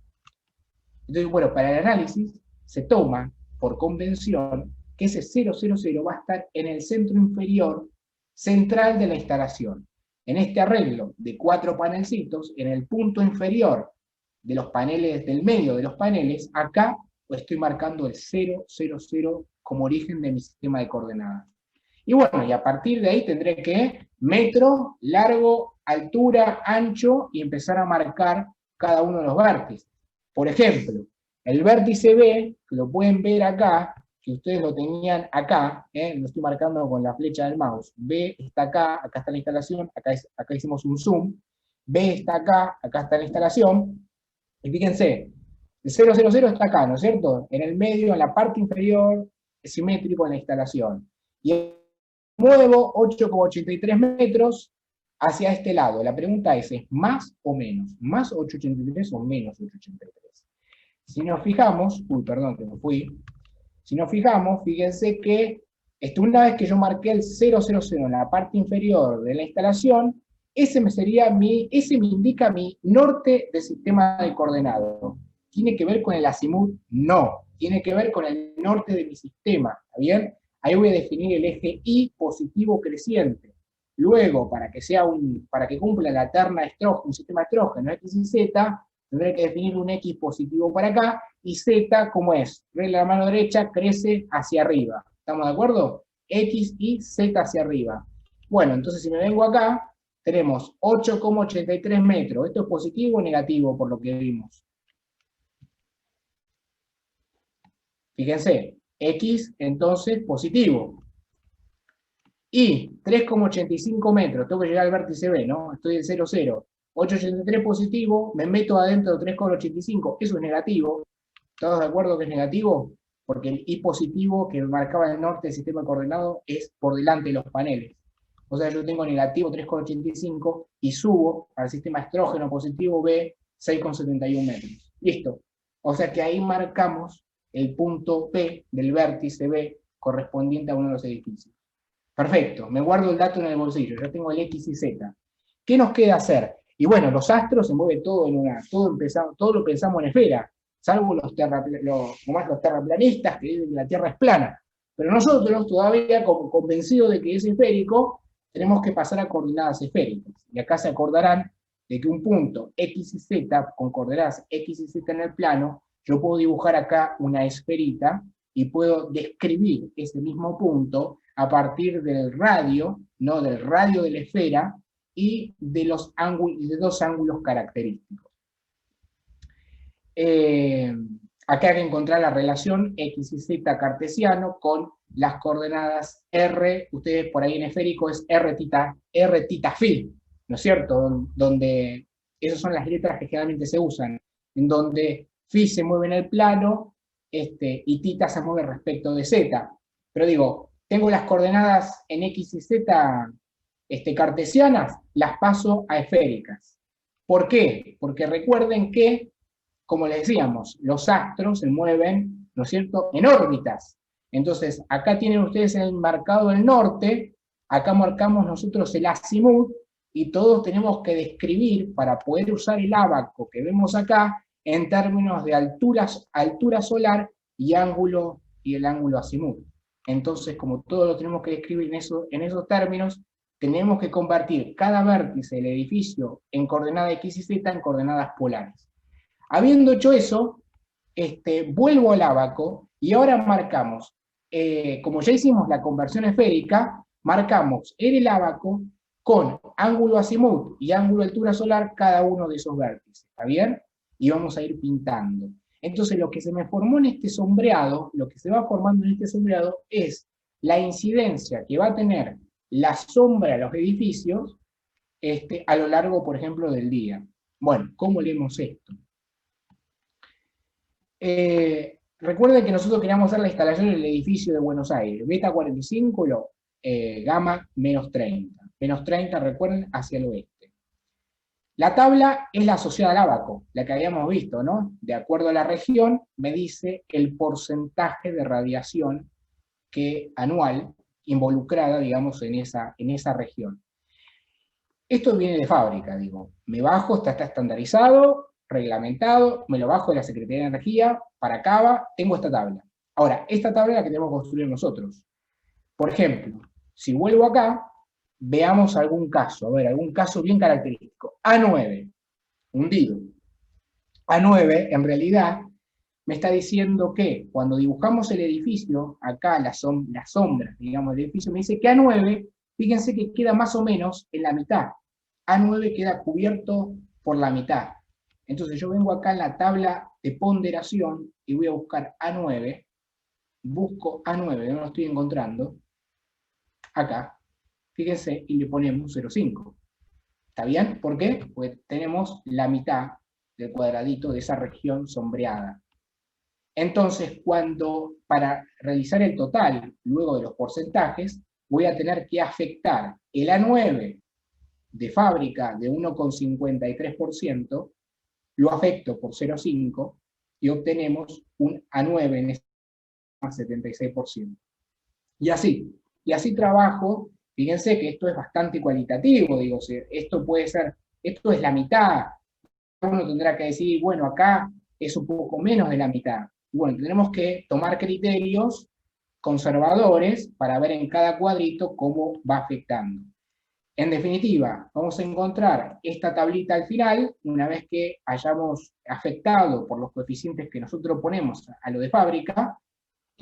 Entonces, bueno, para el análisis se toma por convención que ese 000 va a estar en el centro inferior central de la instalación. En este arreglo de 4 panelcitos, en el punto inferior de los paneles, del medio de los paneles, acá estoy marcando el 000 como origen de mi sistema de coordenadas. Y bueno, y a partir de ahí tendré que metro, largo, altura, ancho, y empezar a marcar cada uno de los vértices. Por ejemplo, el vértice B, que lo pueden ver acá, que ustedes lo tenían acá, lo estoy marcando con la flecha del mouse. B está acá está la instalación, acá hicimos un zoom. B está acá está la instalación. Y fíjense, el 000 está acá, ¿no es cierto? En el medio, en la parte inferior, es simétrico en la instalación. Y muevo 8,83 metros hacia este lado. La pregunta es más o menos? ¿Más 8,83 o menos 8,83? Si nos fijamos, perdón que me fui. Si nos fijamos, fíjense que una vez que yo marqué el 000 en la parte inferior de la instalación, ese me indica mi norte del sistema de coordenado. ¿Tiene que ver con el azimut? No. Tiene que ver con el norte de mi sistema, ¿está bien? Ahí voy a definir el eje Y positivo creciente. Luego, para que cumpla la terna estrógeno, un sistema estrógeno X y Z, tendré que definir un X positivo para acá, y Z, ¿cómo es? Regla de la mano derecha, crece hacia arriba. ¿Estamos de acuerdo? X y Z hacia arriba. Bueno, entonces si me vengo acá, tenemos 8,83 metros. ¿Esto es positivo o negativo por lo que vimos? Fíjense, X entonces positivo. Y 3,85 metros, tengo que llegar al vértice B, ¿no? Estoy en 0, 0. 8,83 positivo, me meto adentro de 3,85, eso es negativo. ¿Todos de acuerdo que es negativo? Porque el Y positivo que marcaba el norte del sistema coordenado es por delante de los paneles. O sea, yo tengo negativo 3,85 y subo al sistema estrógeno positivo B 6,71 metros. Listo. O sea que ahí marcamos el punto P del vértice B correspondiente a uno de los edificios. Perfecto, me guardo el dato en el bolsillo, ya tengo el X y Z. ¿Qué nos queda hacer? Y bueno, los astros se mueve todo todo lo pensamos en esfera, salvo los terraplanistas que dicen que la Tierra es plana. Pero nosotros, todavía convencidos de que es esférico, tenemos que pasar a coordenadas esféricas. Y acá se acordarán de que un punto X y Z, con coordenadas X y Z en el plano, yo puedo dibujar acá una esferita y puedo describir ese mismo punto a partir del radio, ¿no? Del radio de la esfera y de dos ángulos característicos. Acá hay que encontrar la relación X y Z cartesiano con las coordenadas R, ustedes por ahí en esférico es R tita phi, ¿no es cierto? Donde esas son las letras que generalmente se usan, en donde phi se mueve en el plano y tita se mueve respecto de Z. Pero digo, tengo las coordenadas en X y Z cartesianas, las paso a esféricas. ¿Por qué? Porque recuerden que, como les decíamos, los astros se mueven, ¿no es cierto?, en órbitas. Entonces, acá tienen ustedes marcado el norte, acá marcamos nosotros el azimut, y todos tenemos que describir, para poder usar el ábaco que vemos acá, en términos de altura solar y el ángulo azimut. Entonces, como todo lo tenemos que describir en esos términos, tenemos que convertir cada vértice del edificio en coordenada X y Z en coordenadas polares. Habiendo hecho eso, vuelvo al ábaco y ahora marcamos, como ya hicimos la conversión esférica, marcamos en el ábaco con ángulo azimut y ángulo altura solar cada uno de esos vértices, ¿está bien? Y vamos a ir pintando. Entonces lo que se me formó en este sombreado, lo que se va formando en este sombreado es la incidencia que va a tener la sombra de los edificios a lo largo, por ejemplo, del día. Bueno, ¿cómo leemos esto? Recuerden que nosotros queríamos hacer la instalación del edificio de Buenos Aires, beta 45, gamma menos 30. Menos 30, recuerden, hacia el oeste. La tabla es la asociada al ábaco, la que habíamos visto, ¿no? De acuerdo a la región, me dice el porcentaje de radiación anual involucrada, digamos, en esa región. Esto viene de fábrica, digo. Me bajo, está estandarizado, reglamentado, me lo bajo de la Secretaría de Energía, para Cava, tengo esta tabla. Ahora, esta tabla es la que tenemos que construir nosotros. Por ejemplo, si vuelvo acá, veamos algún caso, algún caso bien característico. A9, hundido. A9, en realidad, me está diciendo que cuando dibujamos el edificio, acá la sombra, digamos, del edificio, me dice que A9, fíjense que queda más o menos en la mitad. A9 queda cubierto por la mitad. Entonces yo vengo acá en la tabla de ponderación y voy a buscar A9, busco A9, no lo estoy encontrando, acá, fíjense, y le ponemos 0,5. ¿Está bien? ¿Por qué? Porque tenemos la mitad del cuadradito de esa región sombreada. Entonces, para realizar el total, luego de los porcentajes, voy a tener que afectar el A9 de fábrica de 1,53%, lo afecto por 0,5 y obtenemos un A9 en ese 76%. Y así trabajo. Fíjense que esto es bastante cualitativo, digo, esto es la mitad. Uno tendrá que decir, bueno, acá es un poco menos de la mitad. Bueno, tendremos que tomar criterios conservadores para ver en cada cuadrito cómo va afectando. En definitiva, vamos a encontrar esta tablita al final, una vez que hayamos afectado por los coeficientes que nosotros ponemos a lo de fábrica,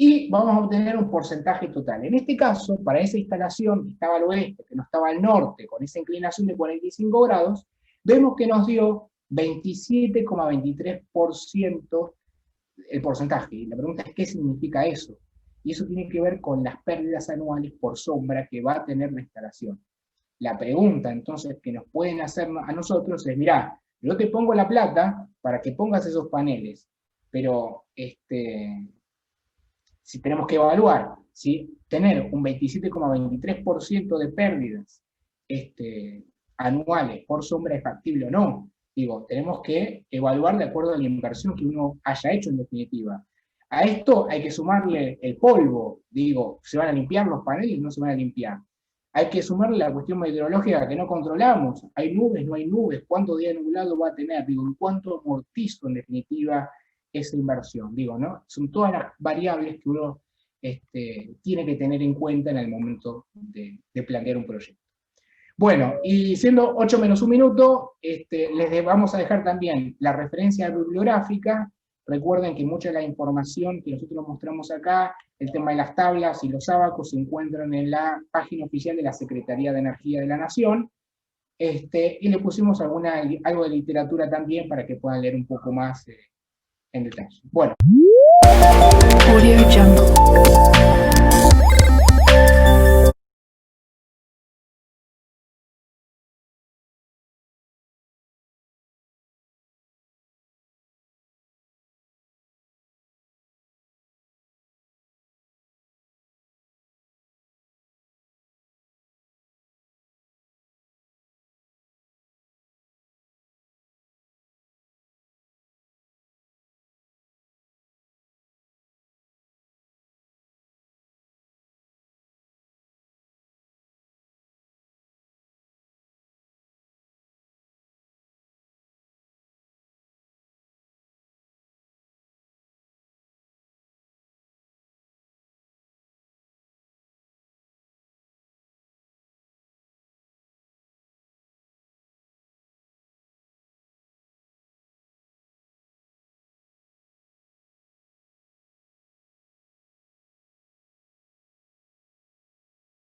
y vamos a obtener un porcentaje total. En este caso, para esa instalación que estaba al oeste, que no estaba al norte, con esa inclinación de 45 grados, vemos que nos dio 27,23% el porcentaje. Y la pregunta es, ¿qué significa eso? Y eso tiene que ver con las pérdidas anuales por sombra que va a tener la instalación. La pregunta, entonces, que nos pueden hacer a nosotros es, mirá, yo te pongo la plata para que pongas esos paneles, pero si tenemos que evaluar si tener un 27,23% de pérdidas anuales por sombra es factible o no. Digo, tenemos que evaluar de acuerdo a la inversión que uno haya hecho en definitiva. A esto hay que sumarle el polvo, digo, ¿se van a limpiar los paneles? No se van a limpiar. Hay que sumarle la cuestión meteorológica que no controlamos. ¿Hay nubes? ¿No hay nubes? ¿Cuánto día nublado va a tener? Digo, ¿en cuánto amortizo en definitiva esa inversión? Digo, ¿no? Son todas las variables que uno tiene que tener en cuenta en el momento de plantear un proyecto. Bueno, y siendo 8 menos 1 minuto, les vamos a dejar también la referencia bibliográfica. Recuerden que mucha de la información que nosotros mostramos acá, el tema de las tablas y los ábacos, se encuentran en la página oficial de la Secretaría de Energía de la Nación, y le pusimos algo de literatura también para que puedan leer un poco más en detalle. Bueno. Audio Jungle.